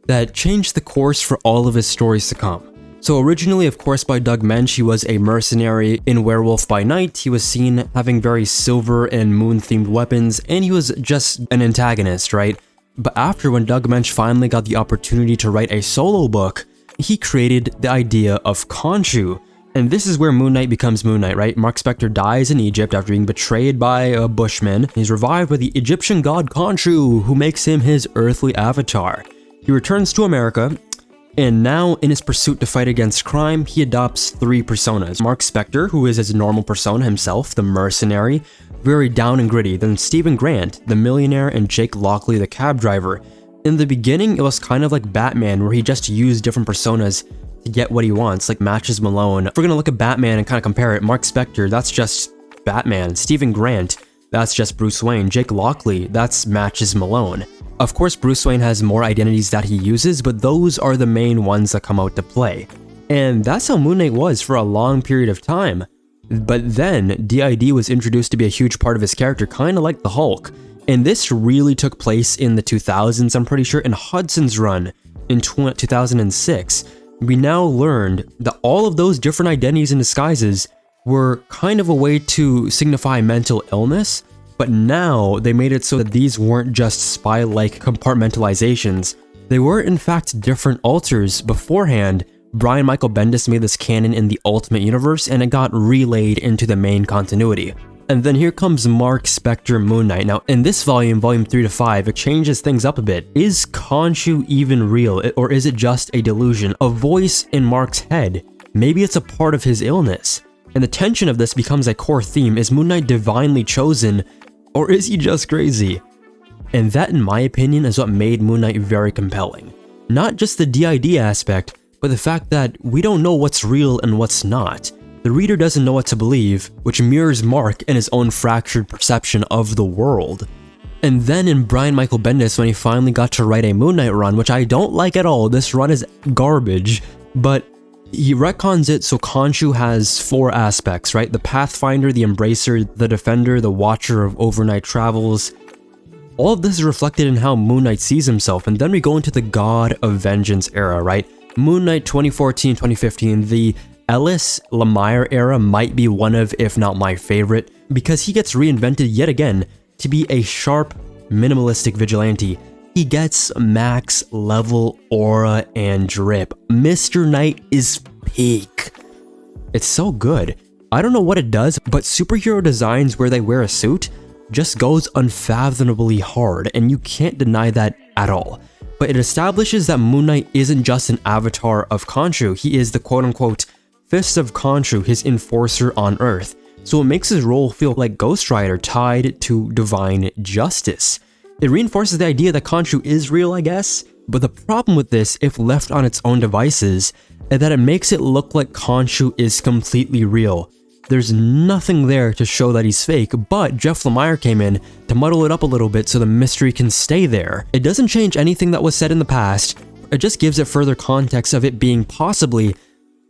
that changed the course for all of his stories to come. So originally, of course, by Doug Mensch, he was a mercenary in Werewolf by Night. He was seen having very silver and moon-themed weapons, and he was just an antagonist, right? But after, when Doug Mensch finally got the opportunity to write a solo book, he created the idea of Khonshu. And this is where Moon Knight becomes Moon Knight, right? Mark Spector dies in Egypt after being betrayed by a bushman. He's revived by the Egyptian god Khonshu, who makes him his earthly avatar. He returns to America, and now in his pursuit to fight against crime, he adopts three personas. Mark Spector, who is his normal persona himself, the mercenary, very down and gritty. Then Stephen Grant, the millionaire, and Jake Lockley, the cab driver. In the beginning, it was kind of like Batman, where he just used different personas to get what he wants, like Matches Malone. If we're gonna look at Batman and kind of compare it, Mark Spector, that's just Batman. Stephen Grant, that's just Bruce Wayne. Jake Lockley, that's Matches Malone. Of course, Bruce Wayne has more identities that he uses, but those are the main ones that come out to play. And that's how Moon Knight was for a long period of time. But then, DID was introduced to be a huge part of his character, kind of like the Hulk. And this really took place in the 2000s, I'm pretty sure, in Hudson's run in 2006. We now learned that all of those different identities and disguises were kind of a way to signify mental illness, but now they made it so that these weren't just spy-like compartmentalizations. They were in fact different alters. Beforehand, Brian Michael Bendis made this canon in the Ultimate Universe, and it got relayed into the main continuity. And then here comes Mark, Spector, Moon Knight. Now, in this volume, volume 3 to 5, it changes things up a bit. Is Khonshu even real, or is it just a delusion? A voice in Mark's head? Maybe it's a part of his illness. And the tension of this becomes a core theme. Is Moon Knight divinely chosen, or is he just crazy? And that, in my opinion, is what made Moon Knight very compelling. Not just the DID aspect, but the fact that we don't know what's real and what's not. The reader doesn't know what to believe, which mirrors Mark and his own fractured perception of the world. And then in Brian Michael Bendis, when he finally got to write a Moon Knight run, which I don't like at all, this run is garbage, but he retcons it so Khonshu has 4 aspects, right? The Pathfinder, the Embracer, the Defender, the Watcher of Overnight Travels. All of this is reflected in how Moon Knight sees himself, and then we go into the God of Vengeance era, right? Moon Knight 2014-2015, the Ellis Lemire era might be one of, if not my favorite, because he gets reinvented yet again to be a sharp, minimalistic vigilante. He gets max level aura and drip. Mr. Knight is peak. It's so good. I don't know what it does, but superhero designs where they wear a suit just goes unfathomably hard, and you can't deny that at all. But it establishes that Moon Knight isn't just an avatar of Khonshu, he is the quote-unquote Fist of Khonshu, his enforcer on Earth. So it makes his role feel like Ghost Rider tied to divine justice. It reinforces the idea that Khonshu is real, I guess, but the problem with this, if left on its own devices, is that it makes it look like Khonshu is completely real. There's nothing there to show that he's fake, but Jeff Lemire came in to muddle it up a little bit so the mystery can stay there. It doesn't change anything that was said in the past, it just gives it further context of it being possibly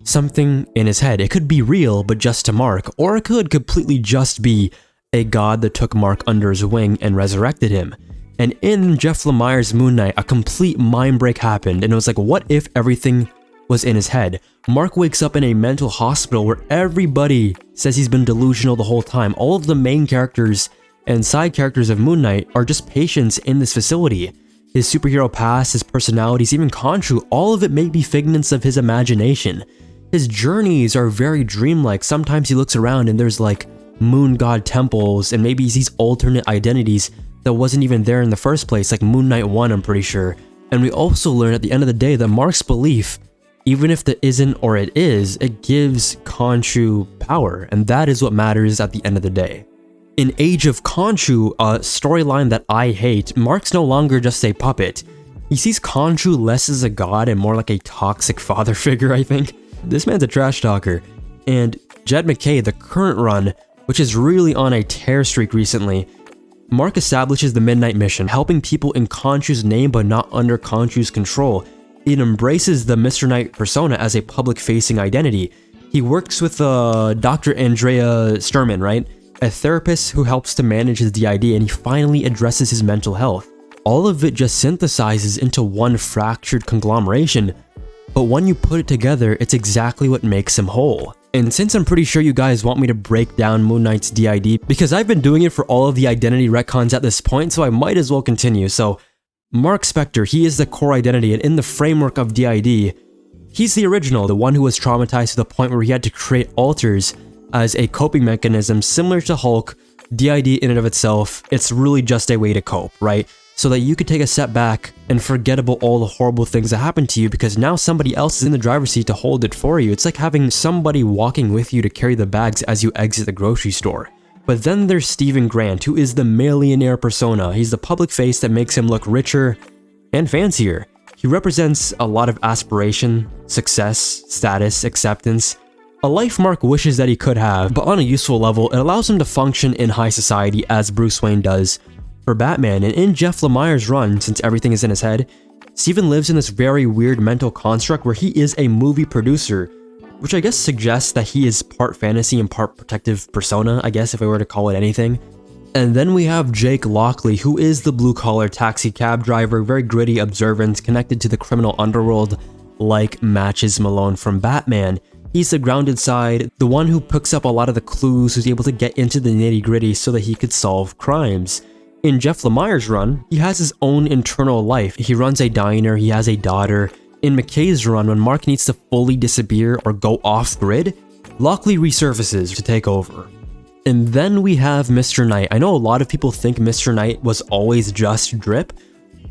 something in his head. It could be real, but just to Mark, or it could completely just be a god that took Mark under his wing and resurrected him. And in Jeff Lemire's Moon Knight, a complete mind break happened, and it was like, what if everything was in his head? Mark wakes up in a mental hospital where everybody says he's been delusional the whole time. All of the main characters and side characters of Moon Knight are just patients in this facility. His superhero past, his personalities, even Khonshu, all of it may be figments of his imagination. His journeys are very dreamlike. Sometimes he looks around and there's like moon god temples and maybe he sees alternate identities that wasn't even there in the first place, like Moon Knight 1, I'm pretty sure. And we also learn at the end of the day that Mark's belief, even if there isn't or it is, it gives Khonshu power, and that is what matters at the end of the day. In Age of Khonshu, a storyline that I hate, Mark's no longer just a puppet. He sees Khonshu less as a god and more like a toxic father figure, I think. This man's a trash talker. And Jed MacKay, the current run, which is really on a tear streak recently, Mark establishes the Midnight Mission, helping people in Khonshu's name but not under Khonshu's control. It embraces the Mr. Knight persona as a public-facing identity. He works with Dr. Andrea Sturman, right? A therapist who helps to manage his DID, and he finally addresses his mental health. All of it just synthesizes into one fractured conglomeration, but when you put it together, it's exactly what makes him whole. And since I'm pretty sure you guys want me to break down Moon Knight's DID, because I've been doing it for all of the identity retcons at this point, so I might as well continue. So, Mark Spector, he is the core identity, and in the framework of DID, he's the original, the one who was traumatized to the point where he had to create alters as a coping mechanism similar to Hulk. DID in and of itself, it's really just a way to cope, right? So that you could take a step back and forget about all the horrible things that happened to you, because now somebody else is in the driver's seat to hold it for you. It's like having somebody walking with you to carry the bags as you exit the grocery store. But then there's Stephen Grant, who is the millionaire persona. He's the public face that makes him look richer and fancier. He represents a lot of aspiration, success, status, acceptance, a life Mark wishes that he could have, but on a useful level, it allows him to function in high society as Bruce Wayne does for Batman. And in Jeff Lemire's run, since everything is in his head, Stephen lives in this very weird mental construct where he is a movie producer, which I guess suggests that he is part fantasy and part protective persona, I guess, if I were to call it anything. And then we have Jake Lockley, who is the blue-collar taxi cab driver, very gritty, observant, connected to the criminal underworld, like Matches Malone from Batman. He's the grounded side, the one who picks up a lot of the clues, who's able to get into the nitty-gritty so that he could solve crimes. In Jeff Lemire's run, he has his own internal life. He runs a diner, he has a daughter. In McKay's run, when Mark needs to fully disappear or go off-grid, Lockley resurfaces to take over. And then we have Mr. Knight. I know a lot of people think Mr. Knight was always just Drip.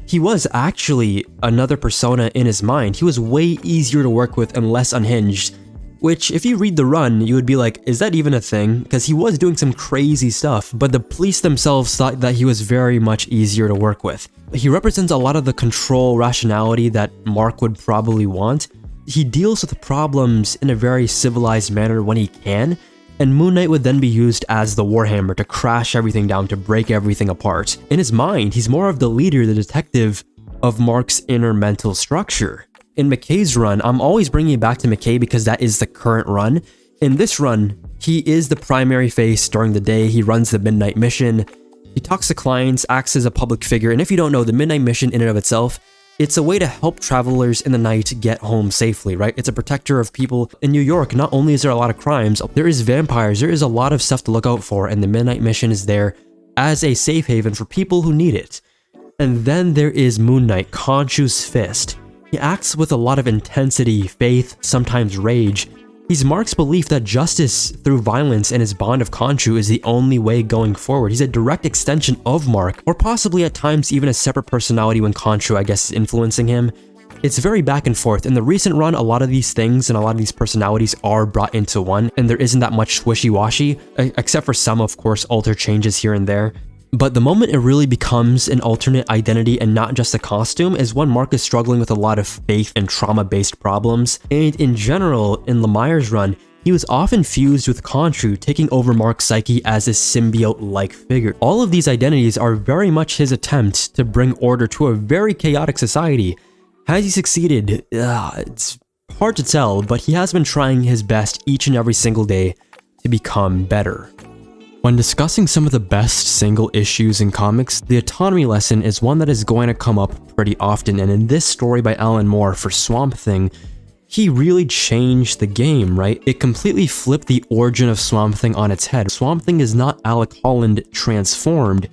He was actually another persona in his mind. He was way easier to work with and less unhinged, which if you read the run, you would be like, is that even a thing? Because he was doing some crazy stuff, but the police themselves thought that he was very much easier to work with. He represents a lot of the control rationality that Mark would probably want. He deals with problems in a very civilized manner when he can, and Moon Knight would then be used as the Warhammer to crash everything down, to break everything apart. In his mind, he's more of the leader, the detective of Mark's inner mental structure. In McKay's run, I'm always bringing it back to McKay because that is the current run. In this run, he is the primary face during the day. He runs the Midnight Mission. He talks to clients, acts as a public figure, and if you don't know, the Midnight Mission in and of itself, it's a way to help travelers in the night get home safely, right? It's a protector of people. In New York, not only is there a lot of crimes, there is vampires, there is a lot of stuff to look out for, and the Midnight Mission is there as a safe haven for people who need it. And then there is Moon Knight, Khonshu's fist. He acts with a lot of intensity, faith, sometimes rage. He's Mark's belief that justice through violence and his bond of Khonshu is the only way going forward. He's a direct extension of Mark, or possibly at times even a separate personality when Khonshu, I guess, is influencing him. It's very back and forth. In the recent run, a lot of these things and a lot of these personalities are brought into one, and there isn't that much wishy-washy, except for some, of course, alter changes here and there. But the moment it really becomes an alternate identity and not just a costume is when Mark is struggling with a lot of faith and trauma-based problems. And in general, in Lemire's run, he was often fused with Khonshu, taking over Mark's psyche as a symbiote-like figure. All of these identities are very much his attempt to bring order to a very chaotic society. Has he succeeded? It's hard to tell, but he has been trying his best each and every single day to become better. When discussing some of the best single issues in comics, the autonomy lesson is one that is going to come up pretty often, and in this story by Alan Moore for Swamp Thing, he really changed the game, right? It completely flipped the origin of Swamp Thing on its head. Swamp Thing is not Alec Holland transformed.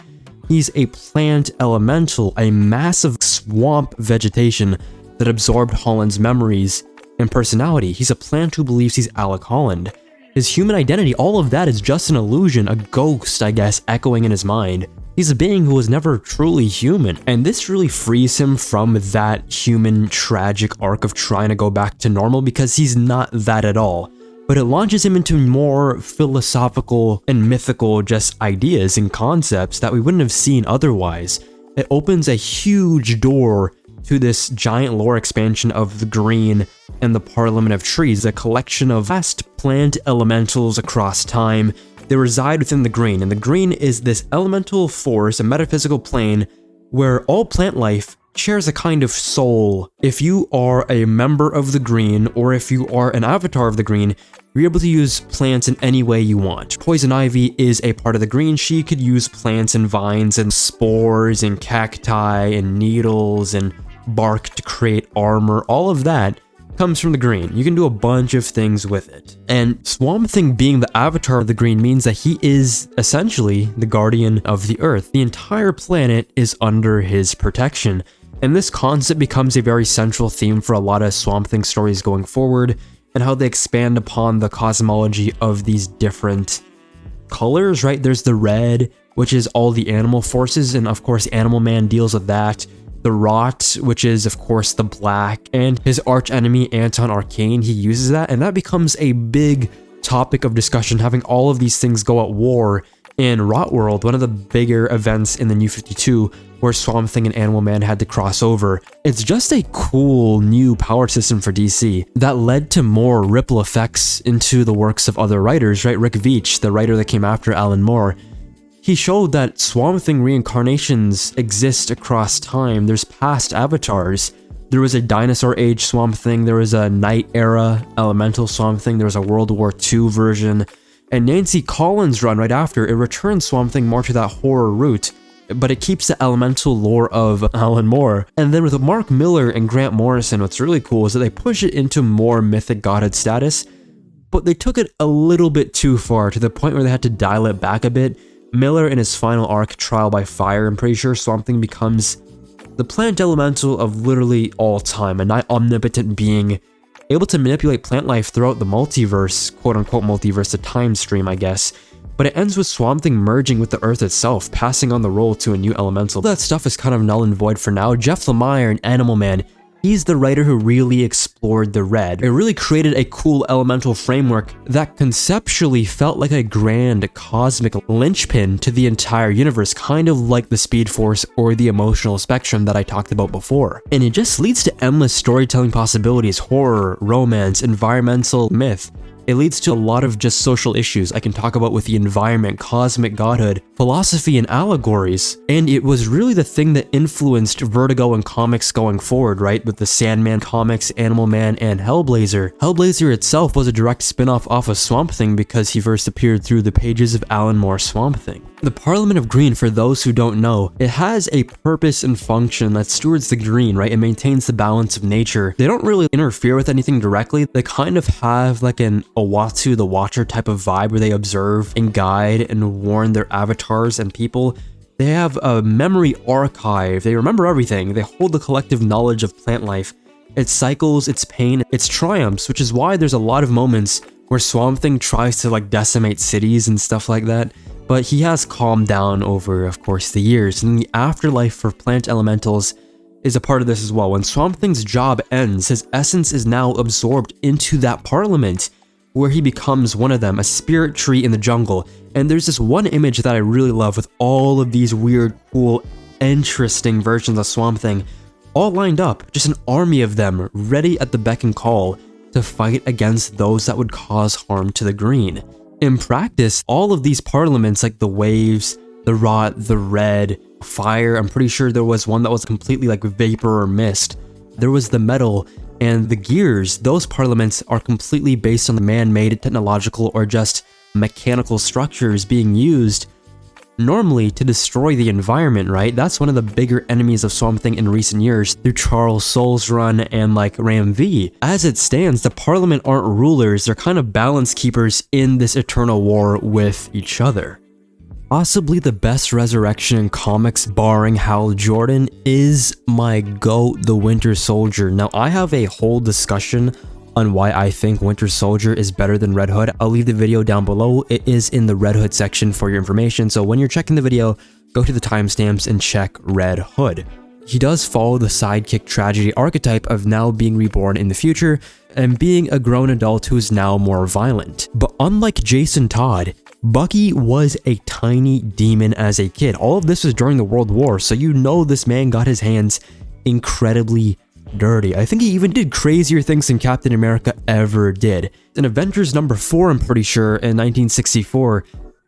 He's a plant elemental, a massive swamp vegetation that absorbed Holland's memories and personality. He's a plant who believes he's Alec Holland. His human identity, all of that is just an illusion, a ghost, I guess, echoing in his mind. He's a being who was never truly human, and this really frees him from that human tragic arc of trying to go back to normal because he's not that at all. But it launches him into more philosophical and mythical just ideas and concepts that we wouldn't have seen otherwise. It opens a huge door to this giant lore expansion of the Green and the Parliament of Trees, a collection of vast plant elementals across time. They reside within the Green, and the Green is this elemental force, a metaphysical plane, where all plant life shares a kind of soul. If you are a member of the Green, or if you are an avatar of the Green, you're able to use plants in any way you want. Poison Ivy is a part of the Green. She could use plants and vines and spores and cacti and needles and bark to create armor. All of that comes from the Green. You can do a bunch of things with it. And Swamp Thing being the avatar of the Green means that he is essentially the guardian of the Earth. The entire planet is under his protection. And this concept becomes a very central theme for a lot of Swamp Thing stories going forward, and how they expand upon the cosmology of these different colors, right? There's the red, which is all the animal forces, and of course Animal Man deals with that. The Rot, which is of course the black, and his archenemy Anton Arcane, he uses that, and that becomes a big topic of discussion, having all of these things go at war in Rot World, one of the bigger events in the New 52, where Swamp Thing and Animal Man had to cross over. It's just a cool new power system for DC that led to more ripple effects into the works of other writers, right? Rick Veitch, the writer that came after Alan Moore, he showed that Swamp Thing reincarnations exist across time. There's past avatars. There was a dinosaur age Swamp Thing, there was a night era elemental Swamp Thing, there was a World War II version, and Nancy Collins' run right after, it returns Swamp Thing more to that horror route, but it keeps the elemental lore of Alan Moore. And then with Mark Miller and Grant Morrison, what's really cool is that they push it into more mythic godhood status, but they took it a little bit too far, to the point where they had to dial it back a bit. Miller in his final arc, Trial by Fire, I'm pretty sure Swamp Thing becomes the plant elemental of literally all time, a nigh omnipotent being, able to manipulate plant life throughout the multiverse, quote-unquote multiverse, the time stream, I guess. but it ends with Swamp Thing merging with the Earth itself, passing on the role to a new elemental. That stuff is kind of null and void for now. Jeff Lemire and Animal Man, he's the writer who really explored the red. It really created a cool elemental framework that conceptually felt like a grand cosmic linchpin to the entire universe, kind of like the Speed Force or the emotional spectrum that I talked about before. And it just leads to endless storytelling possibilities, horror, romance, environmental myth. It leads to a lot of just social issues I can talk about with the environment, cosmic godhood, philosophy, and allegories. And it was really the thing that influenced Vertigo and comics going forward, right? With the Sandman comics, Animal Man, and Hellblazer. Hellblazer itself was a direct spin-off off of Swamp Thing because he first appeared through the pages of Alan Moore's Swamp Thing. The Parliament of Green, for those who don't know, it has a purpose and function that stewards the green, right? It maintains the balance of nature. They don't really interfere with anything directly. They kind of have like an Owatsu the Watcher type of vibe where they observe and guide and warn their avatars and people. They have a memory archive. They remember everything. They hold the collective knowledge of plant life, its cycles, its pain, its triumphs, which is why there's a lot of moments where Swamp Thing tries to like decimate cities and stuff like that. But he has calmed down over, of course, the years, and the afterlife for plant elementals is a part of this as well. When Swamp Thing's job ends, his essence is now absorbed into that parliament, where he becomes one of them, a spirit tree in the jungle. And there's this one image that I really love with all of these weird, cool, interesting versions of Swamp Thing, all lined up, just an army of them, ready at the beck and call to fight against those that would cause harm to the green. In practice, all of these parliaments, like the waves, the rot, the red, fire, I'm pretty sure there was one that was completely like vapor or mist. There was the metal and the gears. Those parliaments are completely based on the man-made technological or just mechanical structures being used normally to destroy the environment, right? That's one of the bigger enemies of Swamp Thing in recent years through Charles Soule's run and like Ram V. As it stands, the Parliament aren't rulers, they're kind of balance keepers in this eternal war with each other. Possibly the best resurrection in comics, barring Hal Jordan, is my GOAT, the Winter Soldier. Now, I have a whole discussion on why I think Winter Soldier is better than Red Hood. I'll leave the video down below. It is in the Red Hood section for your information, so when you're checking the video, go to the timestamps and check Red Hood. He does follow the sidekick tragedy archetype of now being reborn in the future and being a grown adult who is now more violent. But unlike Jason Todd, Bucky was a tiny demon as a kid. All of this was during the World War, so you know this man got his hands incredibly dirty. I think he even did crazier things than Captain America ever did. In Avengers number 4, I'm pretty sure, in 1964,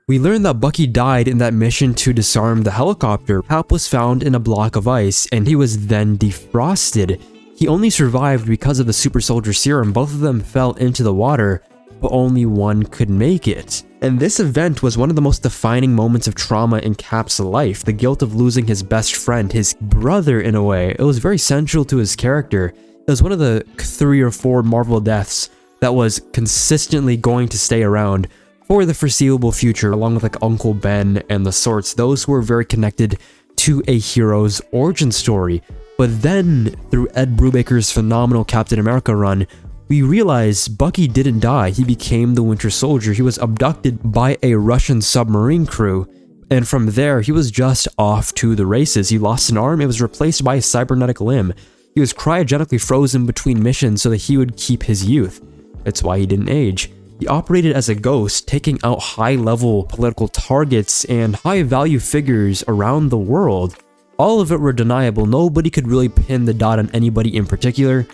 we learned that Bucky died in that mission to disarm the helicopter. Hap was found in a block of ice, and he was then defrosted. He only survived because of the super soldier serum. Both of them fell into the water, but only one could make it. And this event was one of the most defining moments of trauma in Cap's life, the guilt of losing his best friend, his brother in a way. It was very central to his character. It was one of the 3 or 4 Marvel deaths that was consistently going to stay around for the foreseeable future, along with like Uncle Ben and the sorts. Those were very connected to a hero's origin story. But then, through Ed Brubaker's phenomenal Captain America run, we realized Bucky didn't die. He became the Winter Soldier. He was abducted by a Russian submarine crew, and from there, he was just off to the races. He lost an arm, it was replaced by a cybernetic limb. He was cryogenically frozen between missions so that he would keep his youth. That's why he didn't age. He operated as a ghost, taking out high-level political targets and high-value figures around the world. All of it were deniable. Nobody could really pin the dot on anybody in particular.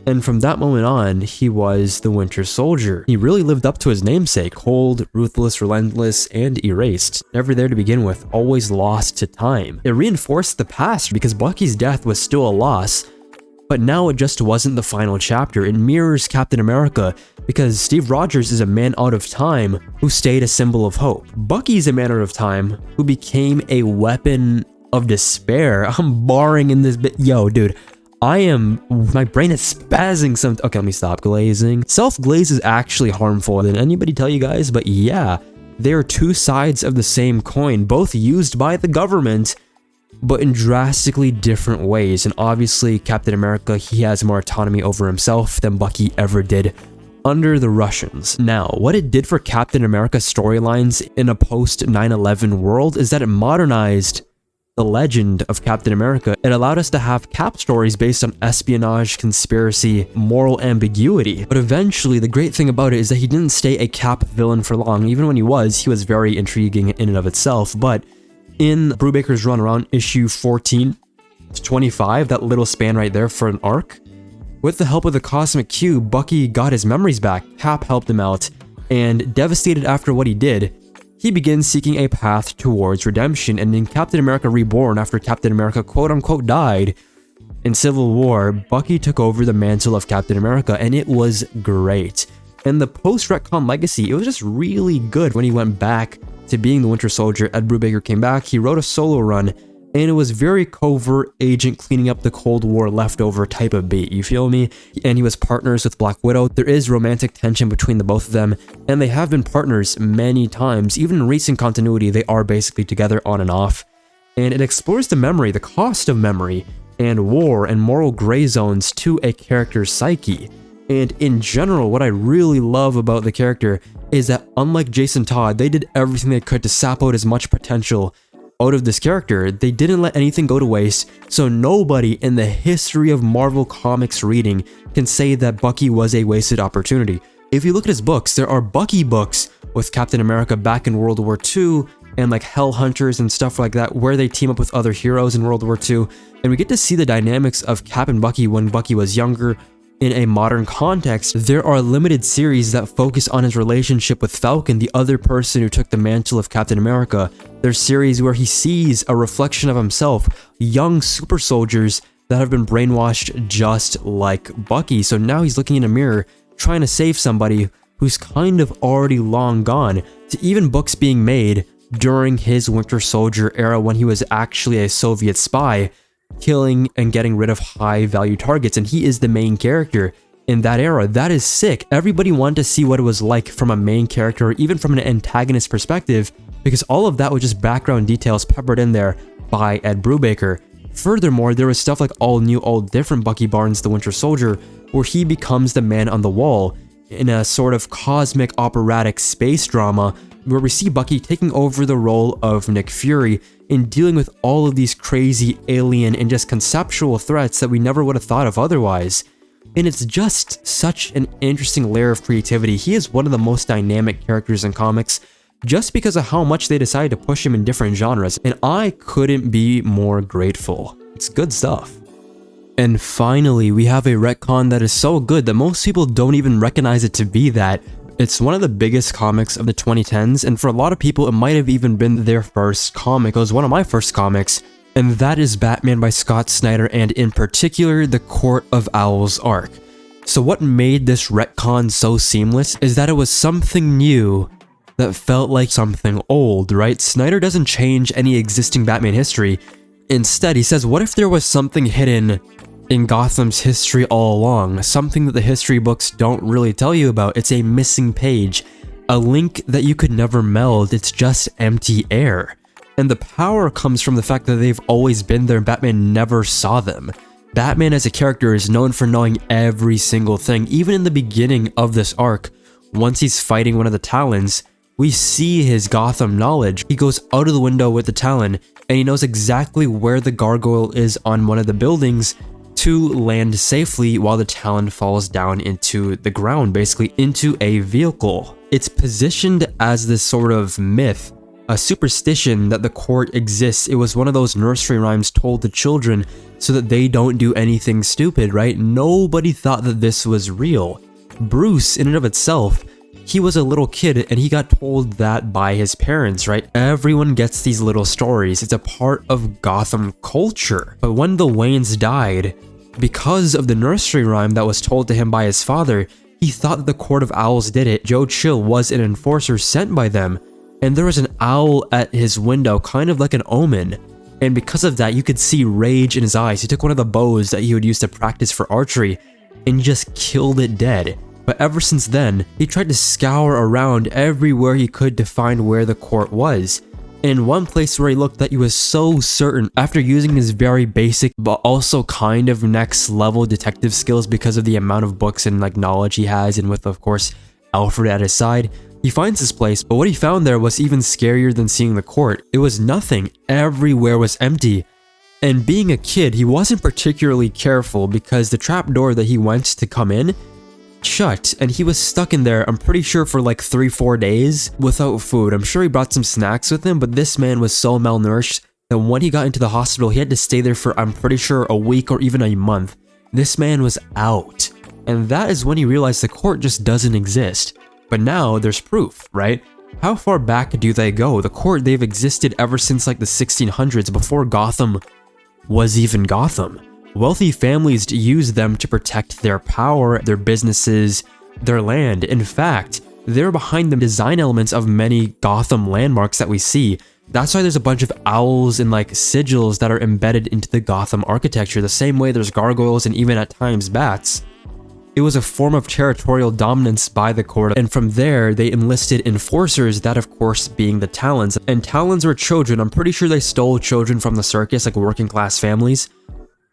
And from that moment on, he was the Winter Soldier. He really lived up to his namesake: cold, ruthless, relentless, and erased. Never there to begin with, always lost to time. It reinforced the past because Bucky's death was still a loss, but now it just wasn't the final chapter. It mirrors Captain America because Steve Rogers is a man out of time who stayed a symbol of hope. Bucky's a man out of time who became a weapon of despair. I'm barring in this bit. Yo, dude. My brain is spazzing some. Okay, let me stop glazing. Self-glaze is actually harmful. Did anybody tell you guys? But yeah, they are two sides of the same coin, both used by the government, but in drastically different ways. And obviously, Captain America, he has more autonomy over himself than Bucky ever did under the Russians. Now, what it did for Captain America storylines in a post 9/11 world is that it modernized the legend of Captain America. It allowed us to have Cap stories based on espionage, conspiracy, moral ambiguity. But eventually, the great thing about it is that he didn't stay a Cap villain for long. Even when he was very intriguing in and of itself. But in Brubaker's run around issue 14 to 25, that little span right there for an arc, with the help of the Cosmic Cube, Bucky got his memories back, Cap helped him out, and devastated after what he did, he begins seeking a path towards redemption. And in Captain America Reborn, after Captain America quote-unquote died in Civil War, Bucky took over the mantle of Captain America, and it was great. And the post-retcon legacy, it was just really good when he went back to being the Winter Soldier. Ed Brubaker came back, he wrote a solo run, and it was very covert agent cleaning up the Cold War leftover type of beat, you feel me? And he was partners with Black Widow. There is romantic tension between the both of them, and they have been partners many times. Even in recent continuity, they are basically together on and off. And it explores the memory, the cost of memory, and war and moral gray zones to a character's psyche. And in general, what I really love about the character is that unlike Jason Todd, they did everything they could to sap out as much potential out of this character. They didn't let anything go to waste, so nobody in the history of Marvel Comics reading can say that Bucky was a wasted opportunity. If you look at his books, there are Bucky books with Captain America back in World War II and like Hell Hunters and stuff like that, where they team up with other heroes in World War II, and we get to see the dynamics of Cap and Bucky when Bucky was younger. In a modern context, there are limited series that focus on his relationship with Falcon, the other person who took the mantle of Captain America. There's series where he sees a reflection of himself, young super soldiers that have been brainwashed just like Bucky. So now he's looking in a mirror, trying to save somebody who's kind of already long gone, to even books being made during his Winter Soldier era when he was actually a Soviet spy, killing and getting rid of high value targets, and he is the main character in that era. That is sick. Everybody wanted to see what it was like from a main character, or even from an antagonist perspective, because all of that was just background details peppered in there by Ed Brubaker. Furthermore, there was stuff like all new, all different Bucky Barnes, the Winter Soldier, where he becomes the man on the wall in a sort of cosmic operatic space drama, where we see Bucky taking over the role of Nick Fury in dealing with all of these crazy alien and just conceptual threats that we never would have thought of otherwise. And it's just such an interesting layer of creativity. He is one of the most dynamic characters in comics just because of how much they decided to push him in different genres, and I couldn't be more grateful. It's good stuff. And finally, we have a retcon that is so good that most people don't even recognize it to be that. It's one of the biggest comics of the 2010s, and for a lot of people, it might have even been their first comic. It was one of my first comics, and that is Batman by Scott Snyder, and in particular, the Court of Owls arc. So what made this retcon so seamless is that it was something new that felt like something old, right? Snyder doesn't change any existing Batman history. Instead, he says, what if there was something hidden in Gotham's history all along, something that the history books don't really tell you about? It's a missing page, a link that you could never meld. It's just empty air. And the power comes from the fact that they've always been there and Batman never saw them. Batman as a character is known for knowing every single thing. Even in the beginning of this arc, once he's fighting one of the Talons, we see his Gotham knowledge. He goes out of the window with the Talon, and he knows exactly where the gargoyle is on one of the buildings to land safely while the Talon falls down into the ground, basically into a vehicle. It's positioned as this sort of myth, a superstition that the court exists. It was one of those nursery rhymes told to children so that they don't do anything stupid, right? Nobody thought that this was real. Bruce, in and of itself, he was a little kid and he got told that by his parents, right? Everyone gets these little stories. It's a part of Gotham culture. But when the Waynes died, because of the nursery rhyme that was told to him by his father, he thought that the Court of Owls did it. Joe Chill was an enforcer sent by them, and there was an owl at his window, kind of like an omen. And because of that, you could see rage in his eyes. He took one of the bows that he would use to practice for archery and just killed it dead. But ever since then, he tried to scour around everywhere he could to find where the court was. In one place where he looked that he was so certain after using his very basic but also kind of next level detective skills because of the amount of books and like knowledge he has, and with of course Alfred at his side, he finds this place, but what he found there was even scarier than seeing the court. It was nothing. Everywhere was empty. And being a kid, he wasn't particularly careful because the trapdoor that he went to come in shut, and he was stuck in there, I'm pretty sure for like 3-4 days without food. I'm sure he brought some snacks with him, but this man was so malnourished that when he got into the hospital, he had to stay there for, I'm pretty sure, a week or even a month. This man was out. And that is when he realized the court just doesn't exist. But now there's proof, right? How far back do they go? The court, they've existed ever since like the 1600s, before Gotham was even Gotham. Wealthy families use them to protect their power, their businesses, their land. In fact, they're behind the design elements of many Gotham landmarks that we see. That's why there's a bunch of owls and like sigils that are embedded into the Gotham architecture, the same way there's gargoyles and even at times bats. It was a form of territorial dominance by the court, and from there they enlisted enforcers, that of course being the Talons. And Talons were children. I'm pretty sure they stole children from the circus, like working class families,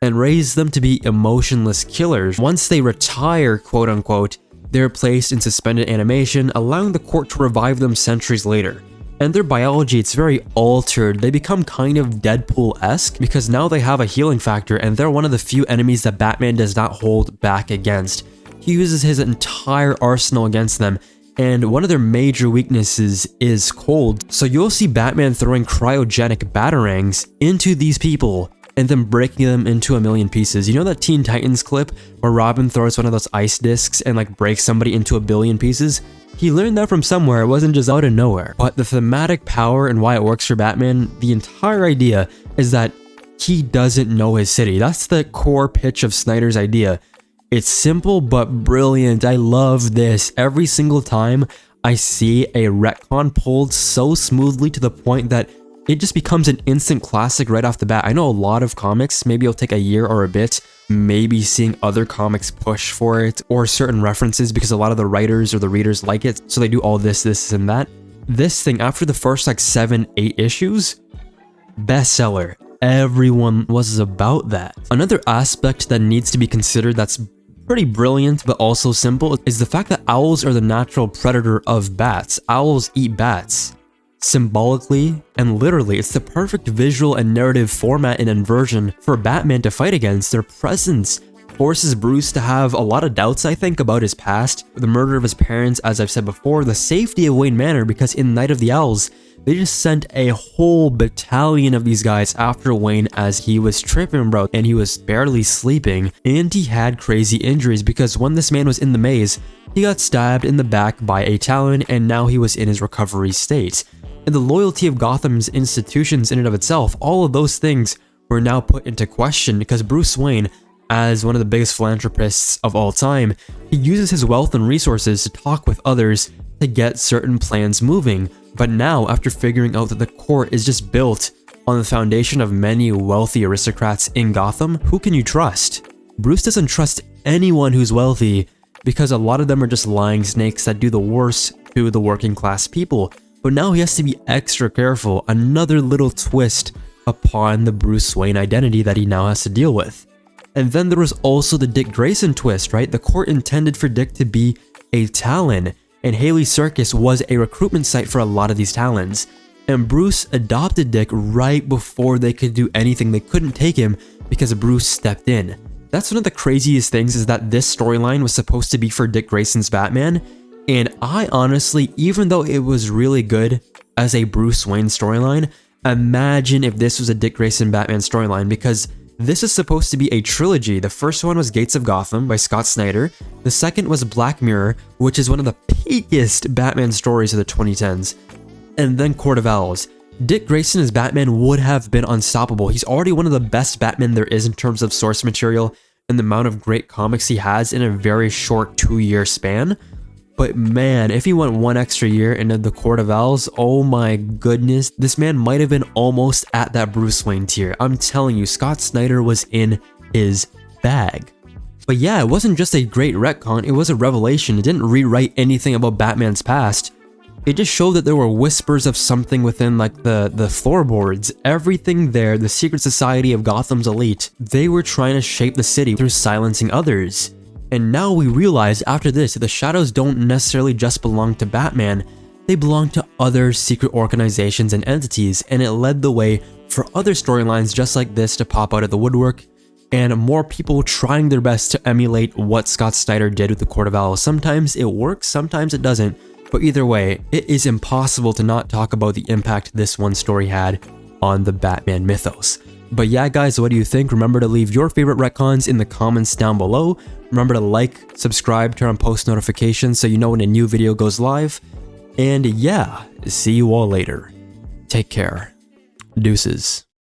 and raised them to be emotionless killers. Once they retire, quote unquote, they're placed in suspended animation, allowing the court to revive them centuries later. And their biology, it's very altered. They become kind of Deadpool-esque because now they have a healing factor, and they're one of the few enemies that Batman does not hold back against. He uses his entire arsenal against them, and one of their major weaknesses is cold. So you'll see Batman throwing cryogenic batarangs into these people and then breaking them into a million pieces. You know that Teen Titans clip where Robin throws one of those ice discs and like breaks somebody into a billion pieces? He learned that from somewhere, it wasn't just out of nowhere. But the thematic power and why it works for Batman, the entire idea is that he doesn't know his city. That's the core pitch of Snyder's idea. It's simple but brilliant. I love this. Every single time I see a retcon pulled so smoothly to the point that it just becomes an instant classic right off the bat. I know a lot of comics, maybe it'll take a year or a bit, maybe seeing other comics push for it, or certain references because a lot of the writers or the readers like it, so they do all this, and that. This thing, after the first like 7-8 issues, bestseller. Everyone was about that. Another aspect that needs to be considered that's pretty brilliant but also simple is the fact that owls are the natural predator of bats. Owls eat bats. Symbolically and literally, it's the perfect visual and narrative format and inversion for Batman to fight against. Their presence forces Bruce to have a lot of doubts, I think, about his past, the murder of his parents, as I've said before, the safety of Wayne Manor, because in Night of the Owls, they just sent a whole battalion of these guys after Wayne as he was tripping, bro, and he was barely sleeping, and he had crazy injuries because when this man was in the maze, he got stabbed in the back by a Talon, and now he was in his recovery state. And the loyalty of Gotham's institutions in and of itself, all of those things were now put into question because Bruce Wayne, as one of the biggest philanthropists of all time, he uses his wealth and resources to talk with others to get certain plans moving. But now, after figuring out that the court is just built on the foundation of many wealthy aristocrats in Gotham, who can you trust? Bruce doesn't trust anyone who's wealthy because a lot of them are just lying snakes that do the worst to the working class people. But now he has to be extra careful, another little twist upon the Bruce Wayne identity that he now has to deal with. And then there was also the Dick Grayson twist, right? The court intended for Dick to be a Talon, and Haley Circus was a recruitment site for a lot of these Talons. And Bruce adopted Dick right before they could do anything. They couldn't take him because Bruce stepped in. That's one of the craziest things, is that this storyline was supposed to be for Dick Grayson's Batman. And I honestly, even though it was really good as a Bruce Wayne storyline, imagine if this was a Dick Grayson Batman storyline, because this is supposed to be a trilogy. The first one was Gates of Gotham by Scott Snyder. The second was Black Mirror, which is one of the peakest Batman stories of the 2010s. And then Court of Owls. Dick Grayson as Batman would have been unstoppable. He's already one of the best Batmen there is in terms of source material and the amount of great comics he has in a very short 2-year span. But man, if he went one extra year into the Court of Owls, oh my goodness, this man might have been almost at that Bruce Wayne tier. I'm telling you, Scott Snyder was in his bag. But yeah, it wasn't just a great retcon, it was a revelation. It didn't rewrite anything about Batman's past. It just showed that there were whispers of something within like the floorboards. Everything there, the secret society of Gotham's elite, they were trying to shape the city through silencing others. And now we realize after this that the shadows don't necessarily just belong to Batman, they belong to other secret organizations and entities, and it led the way for other storylines just like this to pop out of the woodwork, and more people trying their best to emulate what Scott Snyder did with the Court of Owls. Sometimes it works, sometimes it doesn't. But either way, it is impossible to not talk about the impact this one story had on the Batman mythos. But yeah guys, what do you think? Remember to leave your favorite retcons in the comments down below. Remember to like, subscribe, turn on post notifications so you know when a new video goes live. And yeah, see you all later. Take care. Deuces.